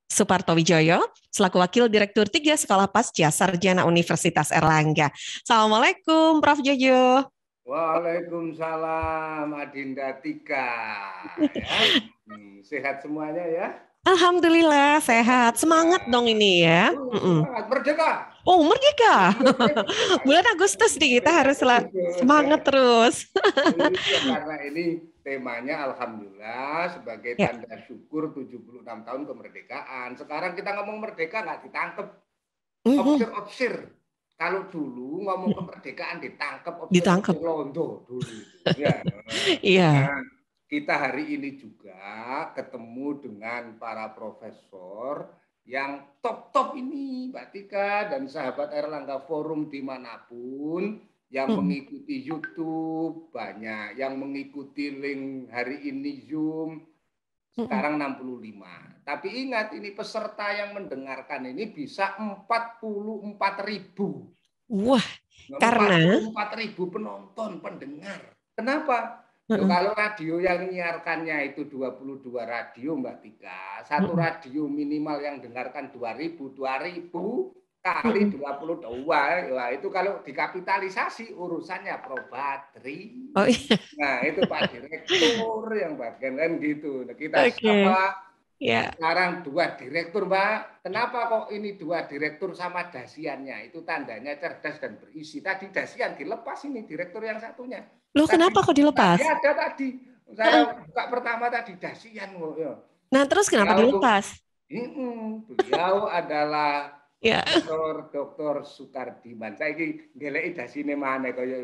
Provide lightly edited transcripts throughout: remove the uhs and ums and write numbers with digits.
Suparto Wijoyo, selaku Wakil Direktur 3 Sekolah Pasca Sarjana Universitas Erlangga. Assalamualaikum, Prof. Jojo. Waalaikumsalam, Adinda Tika. Ya. Sehat semuanya ya? Alhamdulillah, sehat. Semangat dong ini ya. Semangat, merdeka. Oh, merdeka. Bulan Agustus nih, kita harus semangat terus. Iya, karena ini temanya Alhamdulillah sebagai tanda syukur 76 tahun kemerdekaan. Sekarang kita ngomong merdeka nggak ditangkep. Opsir-opsir. Kalau dulu ngomong kemerdekaan ditangkep londo dulu. Ya. Iya. Nah, kita hari ini juga ketemu dengan para profesor yang top-top ini, Mbak Tika dan sahabat Erlangga Forum dimanapun, yang mengikuti YouTube banyak, yang mengikuti link hari ini Zoom sekarang 65. Tapi ingat, ini peserta yang mendengarkan ini bisa 44.000. Wah, karena 44.000 penonton, pendengar. Kenapa? Kalau radio yang menyiarkannya itu 22 radio, Mbak Tika, satu radio minimal yang dengarkan 2.000 kali 22, wah itu kalau dikapitalisasi urusannya Prof. Badri. Oh, iya. Nah itu Pak Direktur yang bagian kan gitu. Nah, kita siapa? Ya. Sekarang 2 direktur, Mbak. Kenapa kok ini 2 direktur sama dasiannya? Itu tandanya cerdas dan berisi. Tadi dasian dilepas, ini direktur yang satunya. Loh, kenapa kok dilepas? Ada tadi. Saya buka pertama tadi dasian kok. Ya. Nah, terus kenapa dilepas? Beliau adalah Dr. Sukardiman. Saya ini ngeleki dasine mana kaya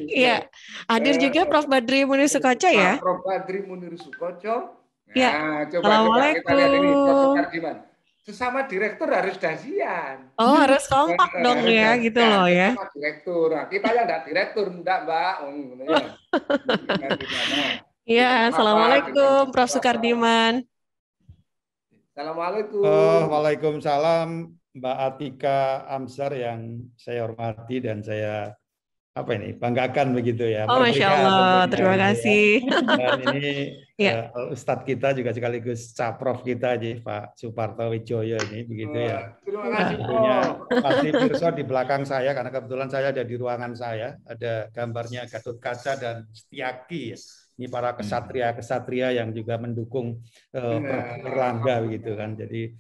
Iya. Hadir juga Prof. Badri Munir Sukoco ya? Prof. Badri Munir Sukoco. Ya. Nah, coba kita lihat ini Prof. Sukardiman. Sesama direktur harus dasian. Oh, harus kompak dong ya, gitu loh ya. Sesama direktur. Nah, kita yang enggak direktur, enggak, Mbak. Iya, assalamualaikum Prof. Sukardiman. Assalamualaikum. Waalaikumsalam Mbak Atika Amsar yang saya hormati dan saya banggakan begitu ya. Oh, Masya Allah, terima kasih. Dan ini Ustadz kita juga sekaligus Caprof kita Pak Suparto Wijoyo ini begitu ya. Terima kasih. Pasti Pirso di belakang saya karena kebetulan saya ada di ruangan saya, ada gambarnya Gatot Kaca dan Setiaki. Ini para kesatria yang juga mendukung Erlangga begitu kan. Jadi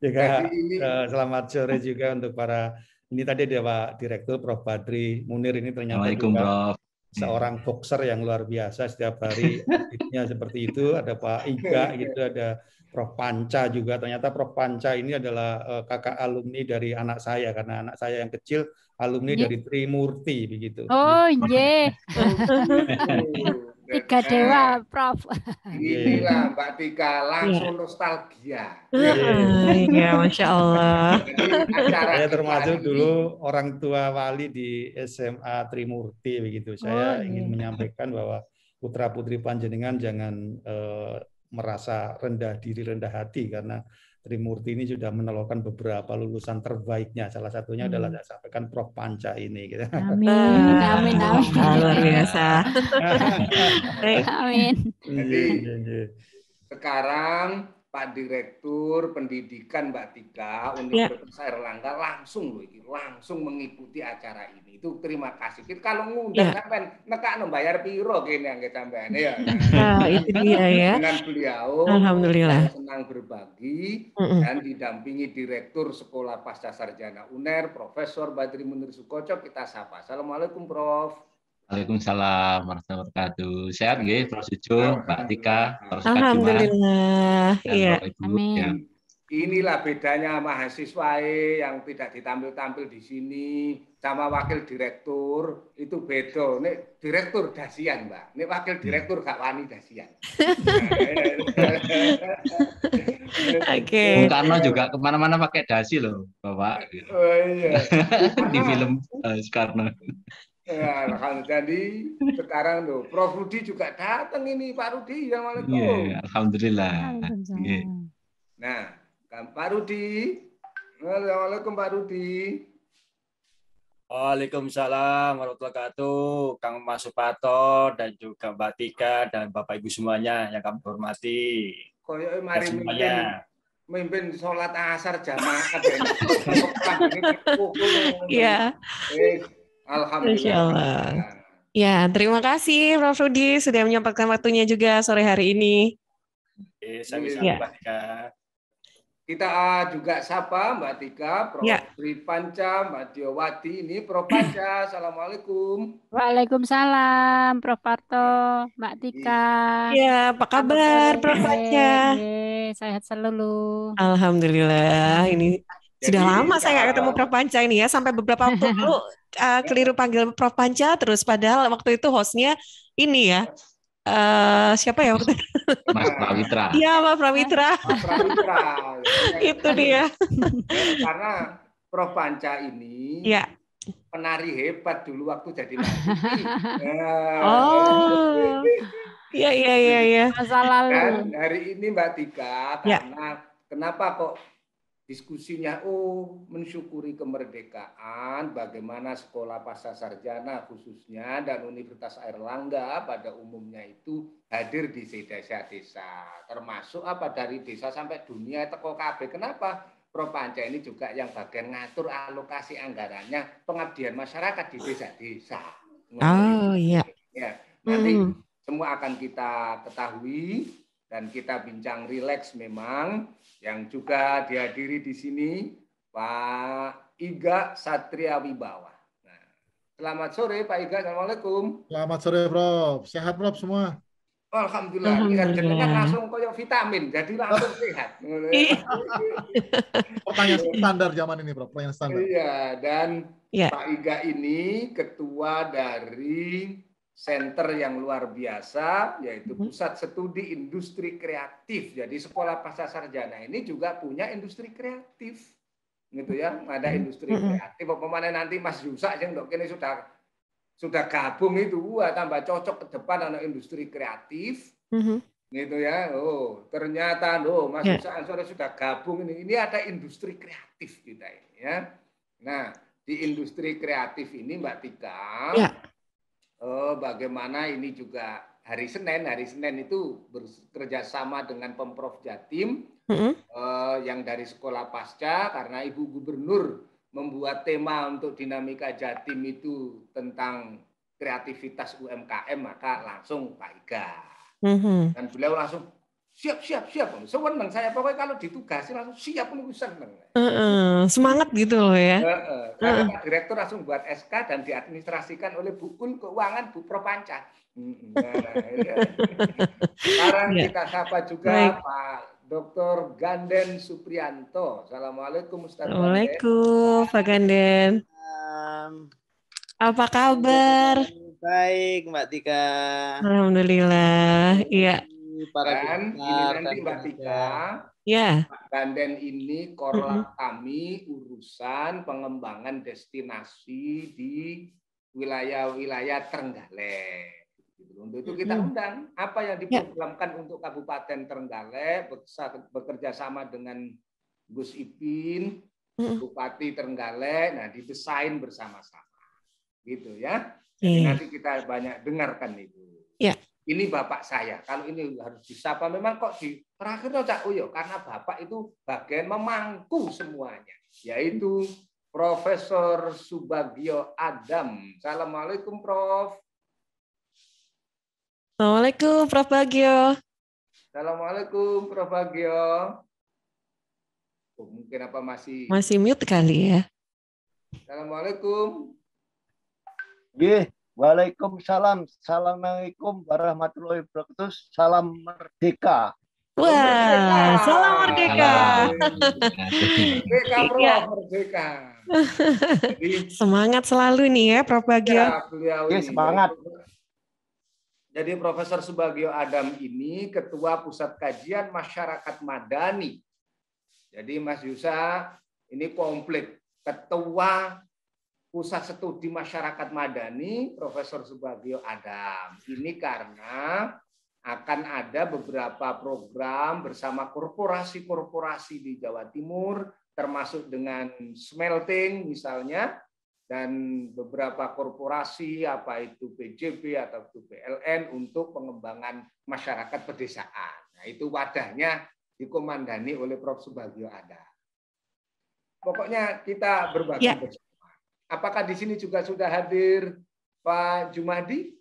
juga selamat sore juga untuk para ini tadi ada Pak Direktur Prof. Badri Munir ini ternyata juga seorang boxer yang luar biasa setiap hari aktifnya seperti itu. Ada Pak Iga gitu, ada Prof. Panca juga. Ternyata Prof. Panca ini adalah kakak alumni dari anak saya karena anak saya yang kecil alumni dari Trimurti begitu. Oh iya. Tiga dewa, Prof. Inilah Mbak Tika langsung nostalgia. Iya, Masya Allah. Saya termasuk dulu orang tua wali di SMA Trimurti begitu. Saya ingin menyampaikan bahwa putra putri panjenengan jangan merasa rendah diri, rendah hati karena Trimurti ini sudah menolongkan beberapa lulusan terbaiknya. Salah satunya adalah saya sampaikan Prof. Panca ini. Gitu. Amin. Luar biasa. Amin. Jadi sekarang Pak Direktur Pendidikan Mbak Tika Universitas Erlangga langsung mengikuti acara ini. Itu terima kasih. Kita kalau ngundang sampean nekakno bayar piro kene angge sampean ya. Itu dia ya. Dengan beliau alhamdulillah senang berbagi dan didampingi Direktur Sekolah Pasca Sarjana UNER Profesor Badri Munir Sukoco, kita sapa. Assalamualaikum Prof. Waalaikumsalam warahmatullahi wabarakatuh. Sehat nggih, Prof. Sujo, Mbak Tika, Prof. Alhamdulillah. Iya. Amin. Inilah bedanya mahasiswa yang tidak ditampil-tampil di sini sama wakil direktur itu beda. Nek direktur dasian, Mbak. Nek wakil direktur gak wani dasian. Oke. Bung Karno juga kemana-mana pakai dasi loh, Bapak. Oh iya. Di film Soekarno. Ya, jadi sekarang tuh Prof. Rudi juga datang ini, Pak Rudi. Assalamualaikum. Iya, alhamdulillah. Nah, Pak Rudi. Assalamualaikum Pak Rudi. Waalaikumsalam warahmatullahi wabarakatuh, Kang Mas Supato dan juga Mbak Tika dan Bapak Ibu semuanya yang kami hormati. Koyoke Dan mari semuanya. mimpin sholat asar jamaah ben. Iya, Masya Alhamdulillah. Allah. Ya, terima kasih Prof. Rudi sudah menyempatkan waktunya juga sore hari ini. Sami-sami Ya. Mbak Tika. Kita juga sapa Mbak Tika, Prof. Ya. Sri Panca, Mbak Diowati. Ini Prof. Panca. Assalamualaikum. Waalaikumsalam, Prof. Parto, Mbak Tika. Ya, apa kabar Prof. Panca? Sehat selalu. Alhamdulillah, ini sudah Jadi, lama saya nggak ketemu Prof. Panca ini ya, sampai beberapa waktu lalu keliru panggil Prof. Panca, terus padahal waktu itu hostnya ini ya, siapa ya waktu itu? Mas Pawitra. Iya, Pak Pramitra. Pramitra. Itu dia. Karena Prof. Panca ini Ya. penari hebat dulu waktu jadi Oh, iya. Masa lalu. Dan hari ini Mbak Tika, Ya. karena kenapa kok diskusinya mensyukuri kemerdekaan, bagaimana sekolah pasca sarjana khususnya dan Universitas Airlangga pada umumnya itu hadir di desa-desa, termasuk dari desa sampai dunia teko KB. Kenapa? Prof. Panca ini juga yang bagian ngatur alokasi anggarannya pengabdian masyarakat di desa-desa. Oh, iya. Ya, nanti semua akan kita ketahui dan kita bincang rileks memang. Yang juga dihadiri di sini Pak Iga Satria Wibawa. Nah, selamat sore Pak Iga, assalamualaikum. Selamat sore Prof. Sehat Prof semua? Alhamdulillah. Jenengan langsung koyo vitamin, jadi langsung sehat. Pertanyaan standar zaman ini Prof, pertanyaan standar. Iya, dan Ya. Pak Iga ini ketua dari center yang luar biasa, yaitu Pusat Studi Industri Kreatif. Jadi sekolah pasca sarjana ini juga punya industri kreatif, gitu ya. Ada industri kreatif. Pokoknya nanti Mas Yusak yang dok ini sudah gabung itu, tambah cocok ke depan anak industri kreatif, gitu ya. Oh, ternyata Mas Yusak sudah gabung ini. Ini ada industri kreatif kita ini ya. Nah, di industri kreatif ini Mbak Tika. Ya. Bagaimana ini juga hari Senin itu bekerja sama dengan Pemprov Jatim yang dari sekolah pasca, karena Ibu Gubernur membuat tema untuk dinamika Jatim itu tentang kreativitas UMKM, maka langsung Pak Iga dan beliau langsung siap. Seneng saya pokoknya kalau ditugasi langsung siap, seneng. Semangat gitu loh ya. Karena Pak Direktur langsung buat SK dan diadministrasikan oleh Bu Kul Keuangan Bu Prof. Panca. Sekarang kita sapa juga Pak Dr. Ganden Suprianto. Assalamualaikum Ustaz. Waalaikumsalam Pak Ganden. Apa kabar? Baik Mbak Tika. Alhamdulillah. Iya. Dan ini nanti Mbak Tika, ya. Pak Ganden ini korlap kami urusan pengembangan destinasi di wilayah-wilayah Trenggalek. Untuk itu kita undang apa yang diprogramkan untuk Kabupaten Trenggalek, bekerja sama dengan Gus Ipin, Bupati Trenggalek, nah didesain bersama-sama, gitu ya. Jadi nanti kita banyak dengarkan itu. Ya. Ini Bapak saya, kalau ini harus disapa memang kok di terakhir Cak Uyo, karena Bapak itu bagian memangku semuanya, yaitu Profesor Subagio Adam. Assalamualaikum Prof. Assalamualaikum Prof. Bagio. Assalamualaikum Prof. Bagio. Mungkin apa masih mute kali ya. Assalamualaikum. Waalaikumsalam. Assalamualaikum warahmatullahi wabarakatuh. Salam merdeka. Wah, salam merdeka. Merdeka, Prof. Merdeka. Semangat selalu nih ya, Prof. Bagio. Ya, semangat. Jadi Profesor Subagio Adam ini Ketua Pusat Kajian Masyarakat Madani. Jadi Mas Yusa ini komplit. Ketua Pusat Studi Masyarakat Madani, Profesor Subagio Adam. Ini karena akan ada beberapa program bersama korporasi-korporasi di Jawa Timur, termasuk dengan smelting misalnya, dan beberapa korporasi, apa itu PJB atau itu PLN untuk pengembangan masyarakat pedesaan. Nah, itu wadahnya dikomandani oleh Prof. Subagio ada. Pokoknya kita berbagi bersama. Apakah di sini juga sudah hadir Pak Jumadi,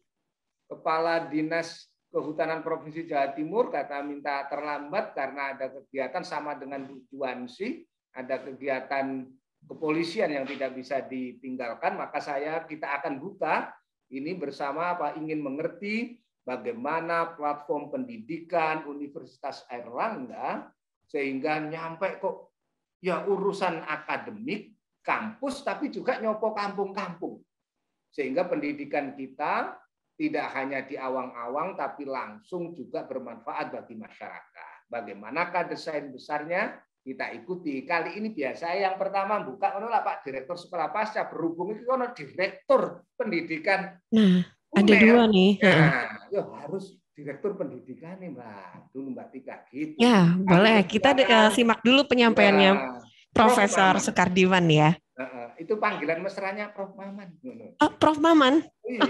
Kepala Dinas Kehutanan Provinsi Jawa Timur, kata minta terlambat karena ada kegiatan sama dengan Bu Juansi, ada kegiatan kepolisian yang tidak bisa ditinggalkan, maka kita akan buka ini bersama Pak, ingin mengerti bagaimana platform pendidikan Universitas Airlangga sehingga nyampe kok ya urusan akademik, kampus, tapi juga nyopo kampung-kampung. Sehingga pendidikan kita tidak hanya di awang-awang, tapi langsung juga bermanfaat bagi masyarakat. Bagaimanakah desain besarnya? Kita ikuti. Kali ini biasa yang pertama buka Pak Direktur Sekolah Pasca, berhubung itu Direktur Pendidikan. Nah, ada dua nih. Nah, harus Direktur Pendidikan nih Mbak. Dulu Mbak Tika gitu. Ya, boleh. Kita simak dulu penyampaiannya Profesor Sukardiwan ya. Itu panggilan mesranya Prof. Maman. Oh, Prof. Maman. Iya,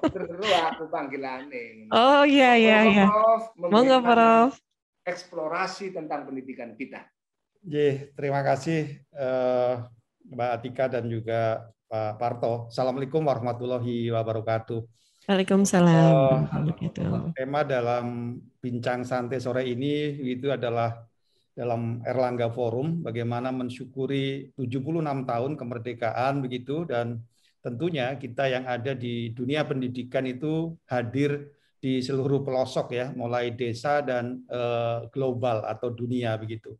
terus aku panggilannya. Oh iya. Monggo Prof. Eksplorasi tentang pendidikan kita. Terima kasih Mbak Atika dan juga Pak Parto. Assalamualaikum warahmatullahi wabarakatuh. Waalaikumsalam. Tema dalam bincang santai sore ini itu adalah dalam Airlangga Forum, bagaimana mensyukuri 76 tahun kemerdekaan begitu, dan tentunya kita yang ada di dunia pendidikan itu hadir di seluruh pelosok ya, mulai desa dan global atau dunia begitu.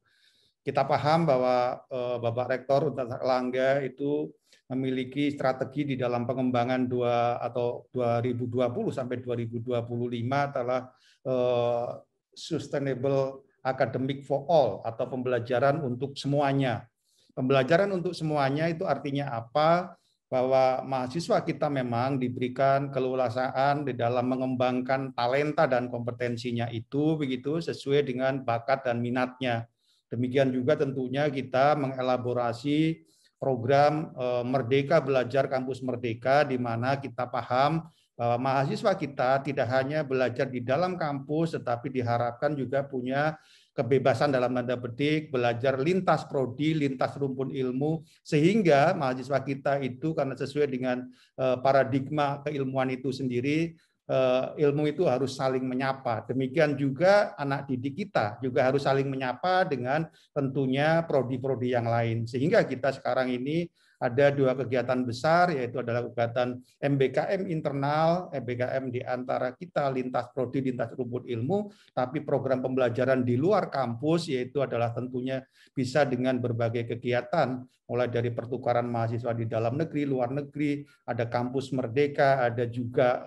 Kita paham bahwa Bapak Rektor Universitas Airlangga itu memiliki strategi di dalam pengembangan 2020 sampai 2025 adalah Sustainable Academic for All atau pembelajaran untuk semuanya. Pembelajaran untuk semuanya itu artinya apa? Bahwa mahasiswa kita memang diberikan keleluasaan di dalam mengembangkan talenta dan kompetensinya itu begitu sesuai dengan bakat dan minatnya. Demikian juga tentunya kita mengelaborasi program Merdeka Belajar Kampus Merdeka, di mana kita paham bahwa mahasiswa kita tidak hanya belajar di dalam kampus, tetapi diharapkan juga punya kebebasan dalam tanda petik, belajar lintas prodi, lintas rumpun ilmu, sehingga mahasiswa kita itu karena sesuai dengan paradigma keilmuan itu sendiri, ilmu itu harus saling menyapa. Demikian juga anak didik kita juga harus saling menyapa dengan tentunya prodi-prodi yang lain. Sehingga kita sekarang ini ada dua kegiatan besar, yaitu adalah kegiatan MBKM internal, MBKM di antara kita lintas prodi, lintas rumpun ilmu, tapi program pembelajaran di luar kampus, yaitu adalah tentunya bisa dengan berbagai kegiatan, mulai dari pertukaran mahasiswa di dalam negeri, luar negeri, ada kampus merdeka, ada juga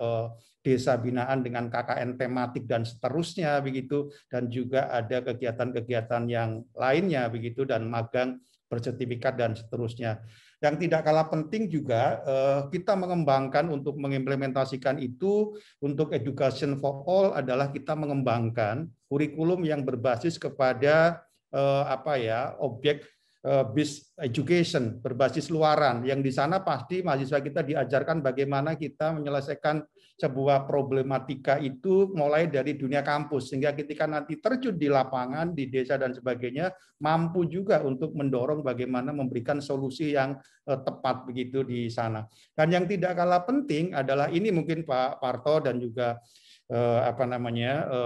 desa binaan dengan KKN tematik dan seterusnya begitu, dan juga ada kegiatan-kegiatan yang lainnya begitu, dan magang bersertifikat dan seterusnya. Yang tidak kalah penting juga kita mengembangkan untuk mengimplementasikan itu untuk education for all adalah kita mengembangkan kurikulum yang berbasis kepada objek based education, berbasis luaran, yang di sana pasti mahasiswa kita diajarkan bagaimana kita menyelesaikan sebuah problematika itu mulai dari dunia kampus, sehingga ketika nanti terjun di lapangan, di desa dan sebagainya, mampu juga untuk mendorong bagaimana memberikan solusi yang tepat begitu di sana. Dan yang tidak kalah penting adalah ini mungkin Pak Parto dan juga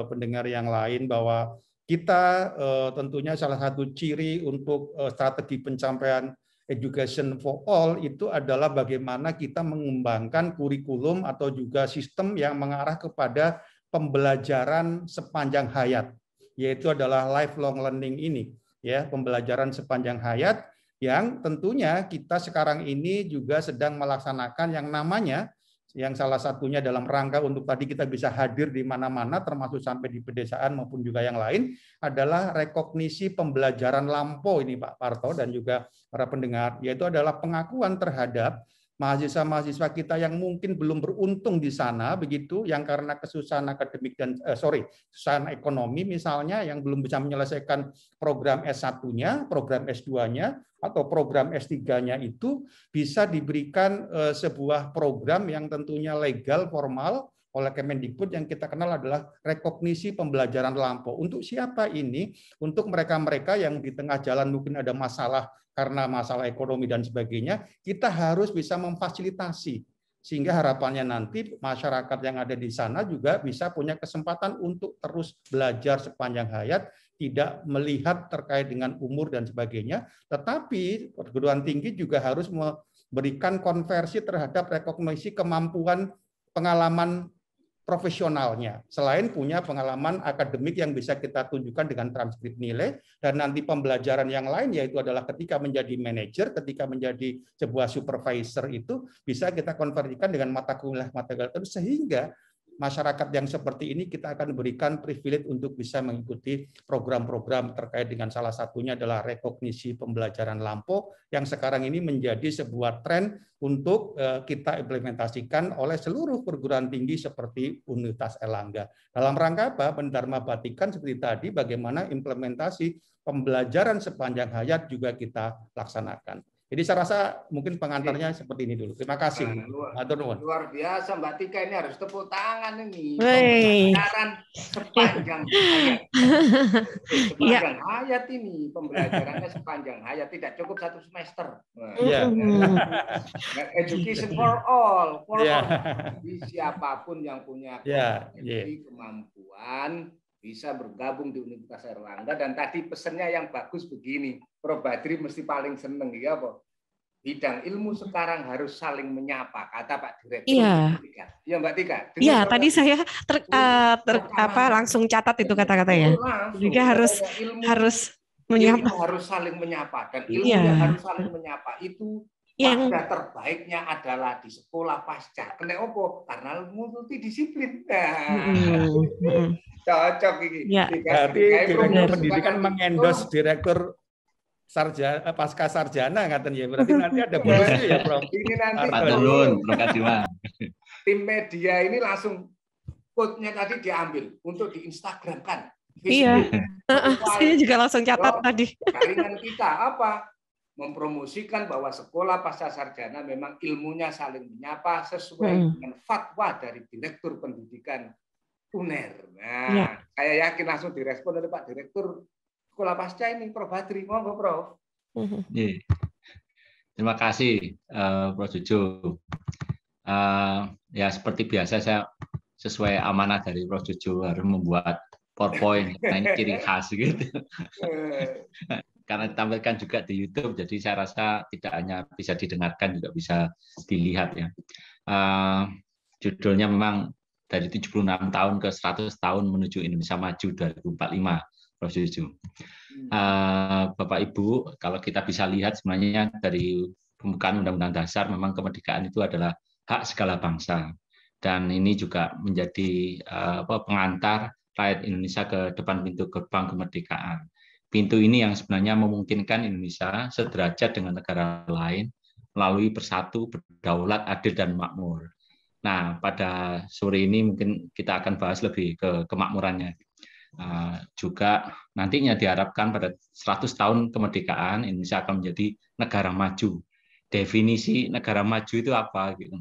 pendengar yang lain, bahwa kita tentunya salah satu ciri untuk strategi pencapaian education for all itu adalah bagaimana kita mengembangkan kurikulum atau juga sistem yang mengarah kepada pembelajaran sepanjang hayat, yaitu adalah lifelong learning ini, ya, pembelajaran sepanjang hayat, yang tentunya kita sekarang ini juga sedang melaksanakan yang namanya, yang salah satunya dalam rangka untuk tadi kita bisa hadir di mana-mana, termasuk sampai di pedesaan maupun juga yang lain, adalah rekognisi pembelajaran lampau ini Pak Parto dan juga para pendengar, yaitu adalah pengakuan terhadap mahasiswa-mahasiswa kita yang mungkin belum beruntung di sana begitu, yang karena kesusahan akademik dan kesusahan ekonomi misalnya, yang belum bisa menyelesaikan program S1-nya, program S2-nya atau program S3-nya itu bisa diberikan sebuah program yang tentunya legal, formal oleh Kemendikbud yang kita kenal adalah rekognisi pembelajaran lampau. Untuk siapa ini? Untuk mereka-mereka yang di tengah jalan mungkin ada masalah karena masalah ekonomi dan sebagainya, kita harus bisa memfasilitasi. Sehingga harapannya nanti masyarakat yang ada di sana juga bisa punya kesempatan untuk terus belajar sepanjang hayat, tidak melihat terkait dengan umur dan sebagainya, tetapi perguruan tinggi juga harus memberikan konversi terhadap rekognisi kemampuan pengalaman profesionalnya, selain punya pengalaman akademik yang bisa kita tunjukkan dengan transkrip nilai, dan nanti pembelajaran yang lain yaitu adalah ketika menjadi manajer, ketika menjadi sebuah supervisor itu bisa kita konversikan dengan mata kuliah terus, sehingga masyarakat yang seperti ini kita akan berikan privilege untuk bisa mengikuti program-program terkait dengan salah satunya adalah rekognisi pembelajaran lampau yang sekarang ini menjadi sebuah tren untuk kita implementasikan oleh seluruh perguruan tinggi seperti Universitas Airlangga. Dalam rangka apa? Pendharma Batikan seperti tadi, bagaimana implementasi pembelajaran sepanjang hayat juga kita laksanakan. Jadi saya rasa mungkin pengantarnya seperti ini dulu. Terima kasih. Luar biasa Mbak Tika, ini harus tepuk tangan ini. Wey. Pembelajaran sepanjang hayat. Sepanjang hayat ini, pembelajarannya sepanjang hayat, tidak cukup 1 semester. Education for all, Jadi siapapun yang punya kemampuan bisa bergabung di Universitas Airlangga. Dan tadi pesannya yang bagus begini, Prof. Badri mesti paling seneng ya, Pak. Bidang ilmu sekarang harus saling menyapa, kata Pak Direktur. Iya. Ya Mbak Tika. Iya, tadi saya langsung catat itu kata-katanya. Juga harus menyapa. Harus saling menyapa, dan ilmunya harus saling menyapa. Itu wadah terbaiknya adalah di sekolah pasca. Kena opo? Karena multidisiplin. Cocok ini. Ya. Berarti Direktur Pendidikan mengendorse Direktur pasca sarjana ngaten ya. Berarti nanti ada bonusnya ya, Prof. Ini nanti tim media ini langsung quote-nya tadi diambil untuk di Instagram kan. Iya. Saya juga langsung catat tadi. Jaringan kita apa? Mempromosikan bahwa sekolah pasca sarjana memang ilmunya saling menyapa sesuai dengan fatwa dari Direktur Pendidikan UNER. Nah, saya yakin langsung direspon oleh Pak Direktur Sekolah Pasca ini, Prof. Badri. Monggo, Prof. Terima kasih, Prof. Jojo. Ya, seperti biasa saya sesuai amanah dari Prof. Jojo harus membuat PowerPoint. Nah, ini ciri khas gitu. Karena ditampilkan juga di YouTube, jadi saya rasa tidak hanya bisa didengarkan, juga bisa dilihat ya. Judulnya memang dari 76 tahun ke 100 tahun menuju Indonesia Maju 2045. Prof. Jojo. Bapak Ibu, kalau kita bisa lihat sebenarnya dari pembukaan Undang-Undang Dasar memang kemerdekaan itu adalah hak segala bangsa, dan ini juga menjadi pengantar rakyat Indonesia ke depan pintu gerbang kemerdekaan. Pintu ini yang sebenarnya memungkinkan Indonesia sederajat dengan negara lain melalui bersatu, berdaulat, adil, dan makmur. Nah, pada sore ini mungkin kita akan bahas lebih ke kemakmurannya. Juga nantinya diharapkan pada 100 tahun kemerdekaan Indonesia akan menjadi negara maju. Definisi negara maju itu apa gitu?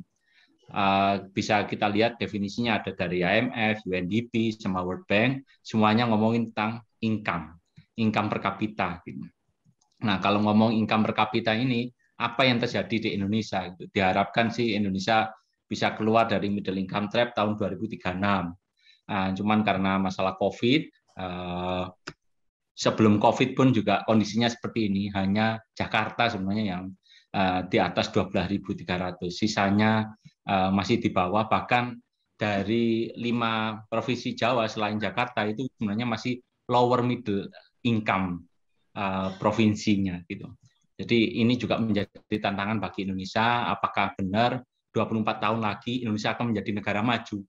Bisa kita lihat definisinya ada dari IMF, UNDP, sama World Bank, semuanya ngomongin tentang income per kapita gitu. Nah, kalau ngomong income per kapita ini apa yang terjadi di Indonesia gitu. Diharapkan sih Indonesia bisa keluar dari middle income trap tahun 2036. Cuman karena masalah COVID, sebelum COVID pun juga kondisinya seperti ini, hanya Jakarta sebenarnya yang di atas 12.300, sisanya masih di bawah, bahkan dari 5 provinsi Jawa selain Jakarta itu sebenarnya masih lower middle income provinsinya gitu. Jadi ini juga menjadi tantangan bagi Indonesia, apakah benar 24 tahun lagi Indonesia akan menjadi negara maju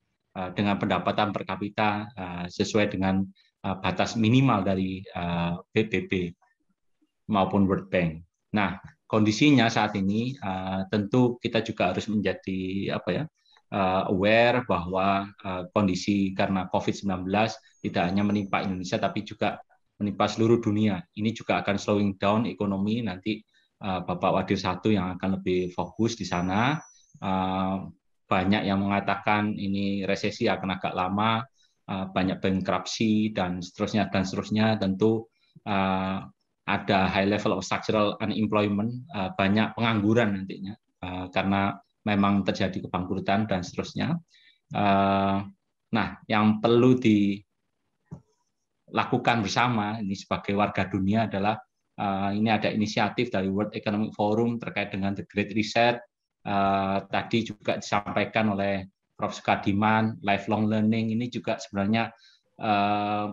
dengan pendapatan per kapita sesuai dengan batas minimal dari PBB maupun World Bank. Nah, kondisinya saat ini tentu kita juga harus menjadi aware bahwa kondisi karena COVID-19 tidak hanya menimpa Indonesia tapi juga menimpa seluruh dunia. Ini juga akan slowing down ekonomi. Nanti Bapak Wadir satu yang akan lebih fokus di sana. Banyak yang mengatakan ini resesi akan agak lama, banyak bankruptcy dan seterusnya dan seterusnya. Tentu ada high level of structural unemployment, banyak pengangguran nantinya karena memang terjadi kebangkrutan dan seterusnya. Nah, yang perlu dilakukan bersama ini sebagai warga dunia adalah ini ada inisiatif dari World Economic Forum terkait dengan The Great Reset. Tadi juga disampaikan oleh Prof. Sukadiman, lifelong learning ini juga sebenarnya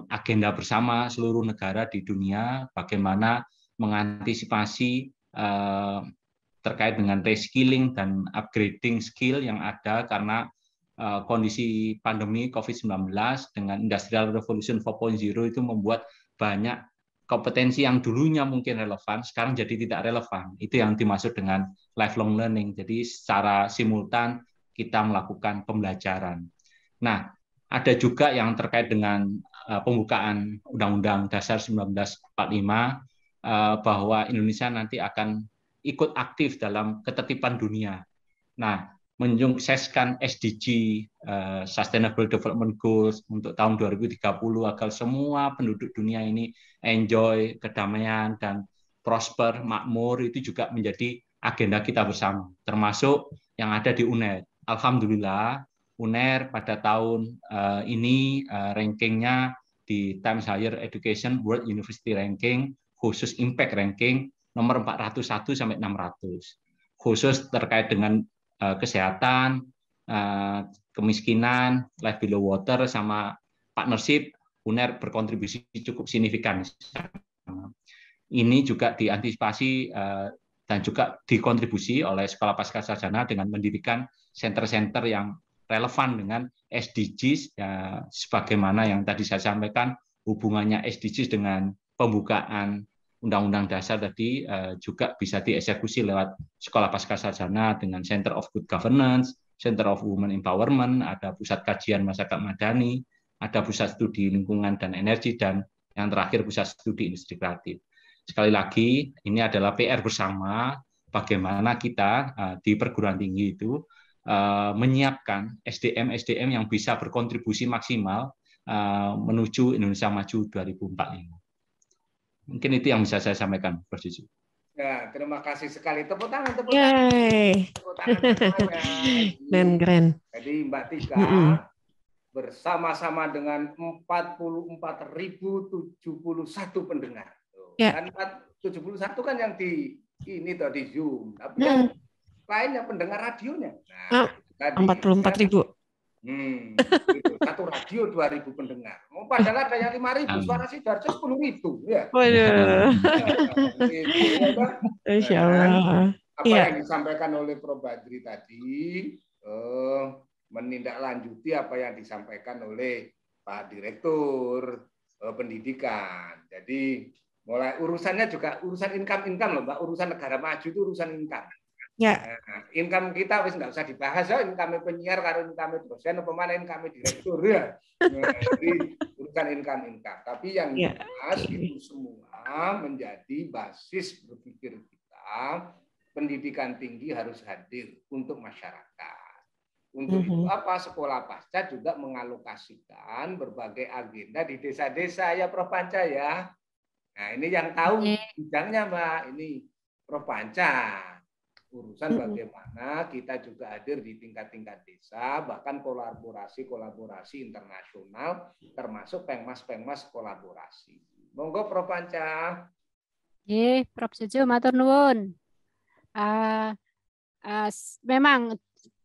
agenda bersama seluruh negara di dunia, bagaimana mengantisipasi terkait dengan reskilling dan upgrading skill yang ada karena kondisi pandemi COVID-19 dengan Industrial Revolution 4.0 itu membuat banyak kompetensi yang dulunya mungkin relevan, sekarang jadi tidak relevan. Itu yang dimaksud dengan lifelong learning. Jadi secara simultan kita melakukan pembelajaran. Nah, ada juga yang terkait dengan pembukaan Undang-Undang Dasar 1945 bahwa Indonesia nanti akan ikut aktif dalam ketertiban dunia. Nah, menyukseskan SDG Sustainable Development Goals untuk tahun 2030 agar semua penduduk dunia ini enjoy kedamaian dan prosper, makmur, itu juga menjadi agenda kita bersama, termasuk yang ada di UNER. Alhamdulillah, UNER pada tahun ini rankingnya di Times Higher Education World University Ranking, khusus Impact Ranking, nomor 401 sampai 600. Khusus terkait dengan kesehatan, kemiskinan, life below water, sama partnership, UNER berkontribusi cukup signifikan. Ini juga diantisipasi dan juga dikontribusi oleh Sekolah Pascasarjana dengan mendirikan center-center yang relevan dengan SDGs, ya, sebagaimana yang tadi saya sampaikan, hubungannya SDGs dengan pembukaan Undang-Undang Dasar tadi juga bisa dieksekusi lewat Sekolah Pascasarjana dengan Center of Good Governance, Center of Women Empowerment, ada Pusat Kajian Masyarakat Madani, ada Pusat Studi Lingkungan dan Energi, dan yang terakhir Pusat Studi Industri Kreatif. Sekali lagi, ini adalah PR bersama bagaimana kita di perguruan tinggi itu menyiapkan SDM-SDM yang bisa berkontribusi maksimal menuju Indonesia Maju 2045. Mungkin itu yang bisa saya sampaikan, Prof. Juju. Ya, terima kasih sekali. Tepuk tangan, tepuk Yay. tangan. Tepuk tangan semuanya. Keren. Jadi Mbak Tika bersama-sama dengan 44.071 pendengar. Ya. Dan 71 kan yang di ini tuh di Zoom. Tapi yang lainnya pendengar radionya. Nah, 44.000. Gitu. Satu radio 2.000 pendengar. Padahal ada yang 5.000, suara Sidarjo 10.000 ya. Waduh. Insya Allah. Apa yang disampaikan oleh Prof. Badri tadi menindaklanjuti apa yang disampaikan oleh Pak Direktur Pendidikan. Jadi mulai urusannya juga urusan income loh, Mbak. Urusan negara maju itu urusan income. Ya. Nah, income kita wis nggak usah dibahas ya, income penyiar karo income dosen apa mana income direktur ya. Nah, jadi urusan income. Tapi yang jelas itu semua menjadi basis berpikir kita. Pendidikan tinggi harus hadir untuk masyarakat. Untuk itu apa? Sekolah Pasca juga mengalokasikan berbagai agenda di desa-desa ya Prof. Panca ya. Nah, ini yang tahu bidangnya Mbak, ini Prof. Panca. Urusan bagaimana kita juga hadir di tingkat-tingkat desa, bahkan kolaborasi internasional, termasuk pengmas kolaborasi. Monggo Prof. Panca. Prof. Juju, matur nuwun. Memang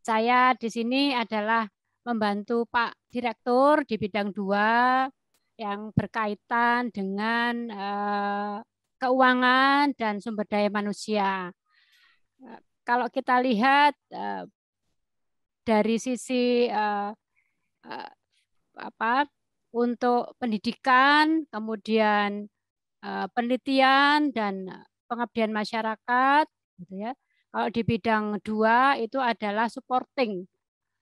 saya di sini adalah membantu Pak Direktur di bidang 2 yang berkaitan dengan keuangan dan sumber daya manusia. Kalau kita lihat dari sisi untuk pendidikan, kemudian penelitian dan pengabdian masyarakat, gitu ya. Kalau di bidang 2 itu adalah supporting.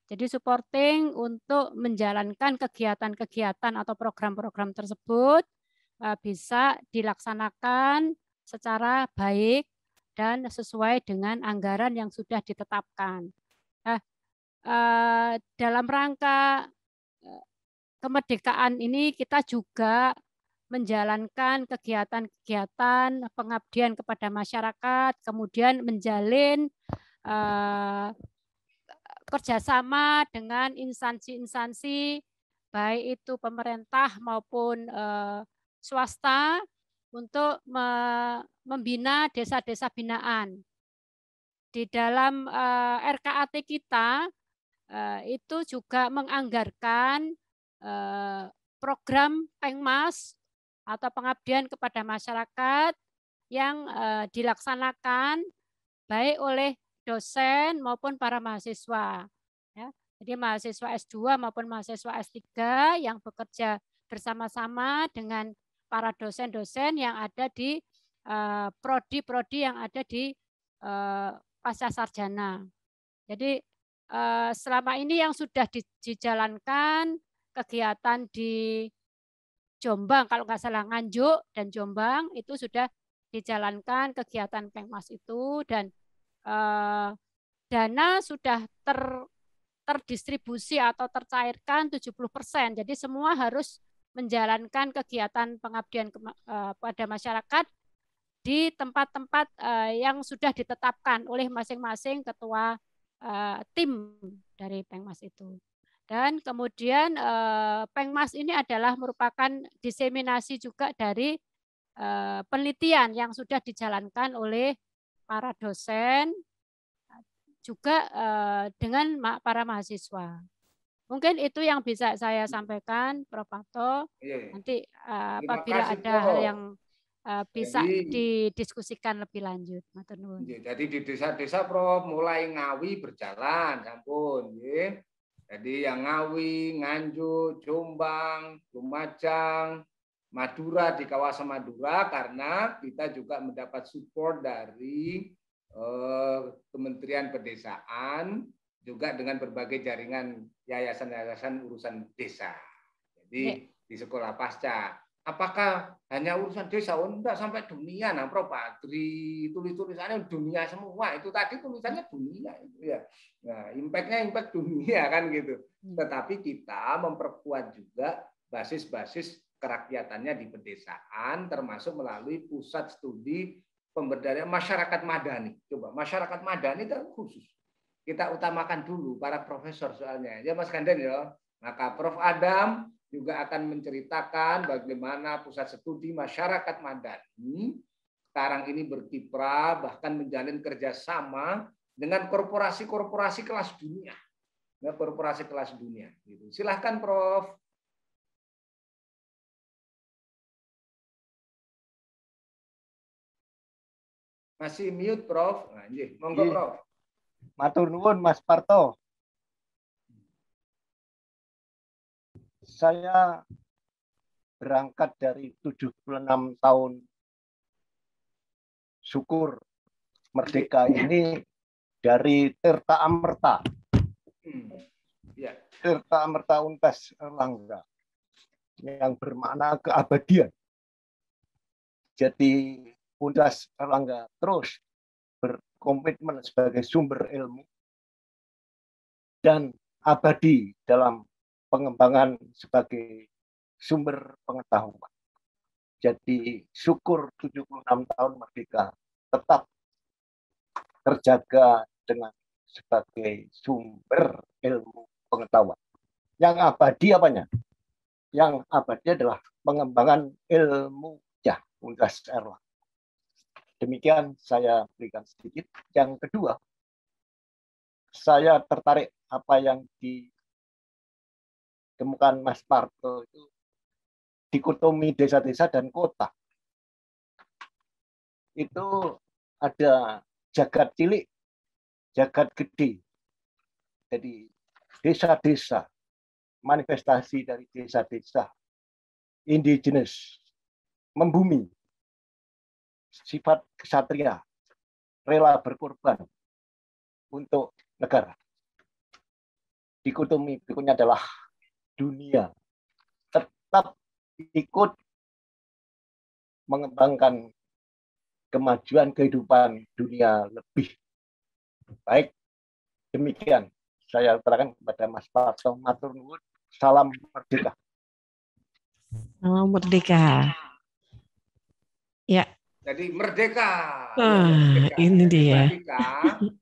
Jadi supporting untuk menjalankan kegiatan-kegiatan atau program-program tersebut bisa dilaksanakan secara baik dan sesuai dengan anggaran yang sudah ditetapkan. Nah, dalam rangka kemerdekaan ini kita juga menjalankan kegiatan-kegiatan pengabdian kepada masyarakat, kemudian menjalin kerjasama dengan instansi-instansi, baik itu pemerintah maupun swasta, untuk membina desa-desa binaan. Di dalam RKAT kita itu juga menganggarkan program Pengmas atau pengabdian kepada masyarakat yang dilaksanakan baik oleh dosen maupun para mahasiswa. Ya. Jadi mahasiswa S2 maupun mahasiswa S3 yang bekerja bersama-sama dengan para dosen-dosen yang ada di prodi-prodi yang ada di pasca sarjana. Jadi selama ini yang sudah dijalankan kegiatan di Jombang, kalau nggak salah Nganjuk dan Jombang, itu sudah dijalankan kegiatan Pengmas itu, dan dana sudah terdistribusi atau tercairkan 70%. Jadi semua harus menjalankan kegiatan pengabdian pada masyarakat di tempat-tempat yang sudah ditetapkan oleh masing-masing ketua tim dari Pengmas itu. Dan kemudian Pengmas ini adalah merupakan diseminasi juga dari penelitian yang sudah dijalankan oleh para dosen, juga dengan para mahasiswa. Mungkin itu yang bisa saya sampaikan, Prof. Pato. Nanti apabila ada hal yang bisa didiskusikan lebih lanjut. Jadi di desa-desa, Prof, mulai Ngawi berjalan, sampun. Jadi yang Ngawi, Nganjuk, Jombang, Lumajang, Madura, di kawasan Madura, karena kita juga mendapat support dari Kementerian Pedesaan, juga dengan berbagai jaringan yayasan-yayasan urusan desa. Jadi di sekolah pasca. Apakah hanya urusan desa? Oh, enggak, sampai dunia, nah Prof. Adri tulisannya dunia semua. Itu tadi tulisannya dunia itu ya. Nah, impact-nya impact dunia kan gitu. Tetapi kita memperkuat juga basis-basis kerakyatannya di pedesaan, termasuk melalui pusat studi pemberdayaan masyarakat madani. Coba masyarakat madani itu khusus. Kita utamakan dulu para profesor soalnya. Ya Mas Ganden ya. Maka Prof. Adam juga akan menceritakan bagaimana pusat studi masyarakat madani sekarang ini berkiprah, bahkan menjalin kerjasama dengan korporasi-korporasi kelas dunia. Ya, korporasi kelas dunia. Gitu. Silahkan Prof. Masih mute Prof. Nah, monggo Prof. Matur nuwun Mas Parto. Saya berangkat dari 76 tahun syukur merdeka ini dari Tirta Amerta. Tirta Amerta Untas Erlangga yang bermakna keabadian. Jadi Untas Erlangga terus berkomitmen sebagai sumber ilmu dan abadi dalam pengembangan sebagai sumber pengetahuan. Jadi syukur 76 tahun merdeka tetap terjaga dengan sebagai sumber ilmu pengetahuan. Yang abadi apanya? Yang abadi adalah pengembangan ilmu Untas Erlangga. Demikian saya berikan sedikit. Yang kedua, saya tertarik apa yang ditemukan Mas Parto itu dikotomi desa-desa dan kota. Itu ada jagat cilik, jagat gede. Jadi desa-desa, manifestasi dari desa-desa indigenous, membumi, sifat kesatria, rela berkorban untuk negara. Dikotomi berikutnya adalah dunia tetap ikut mengembangkan kemajuan kehidupan dunia lebih baik. Demikian saya utarakan kepada Mas Parto. Matur nuwun. Salam merdeka. Salam merdeka. Ya. Jadi merdeka. Ini dia.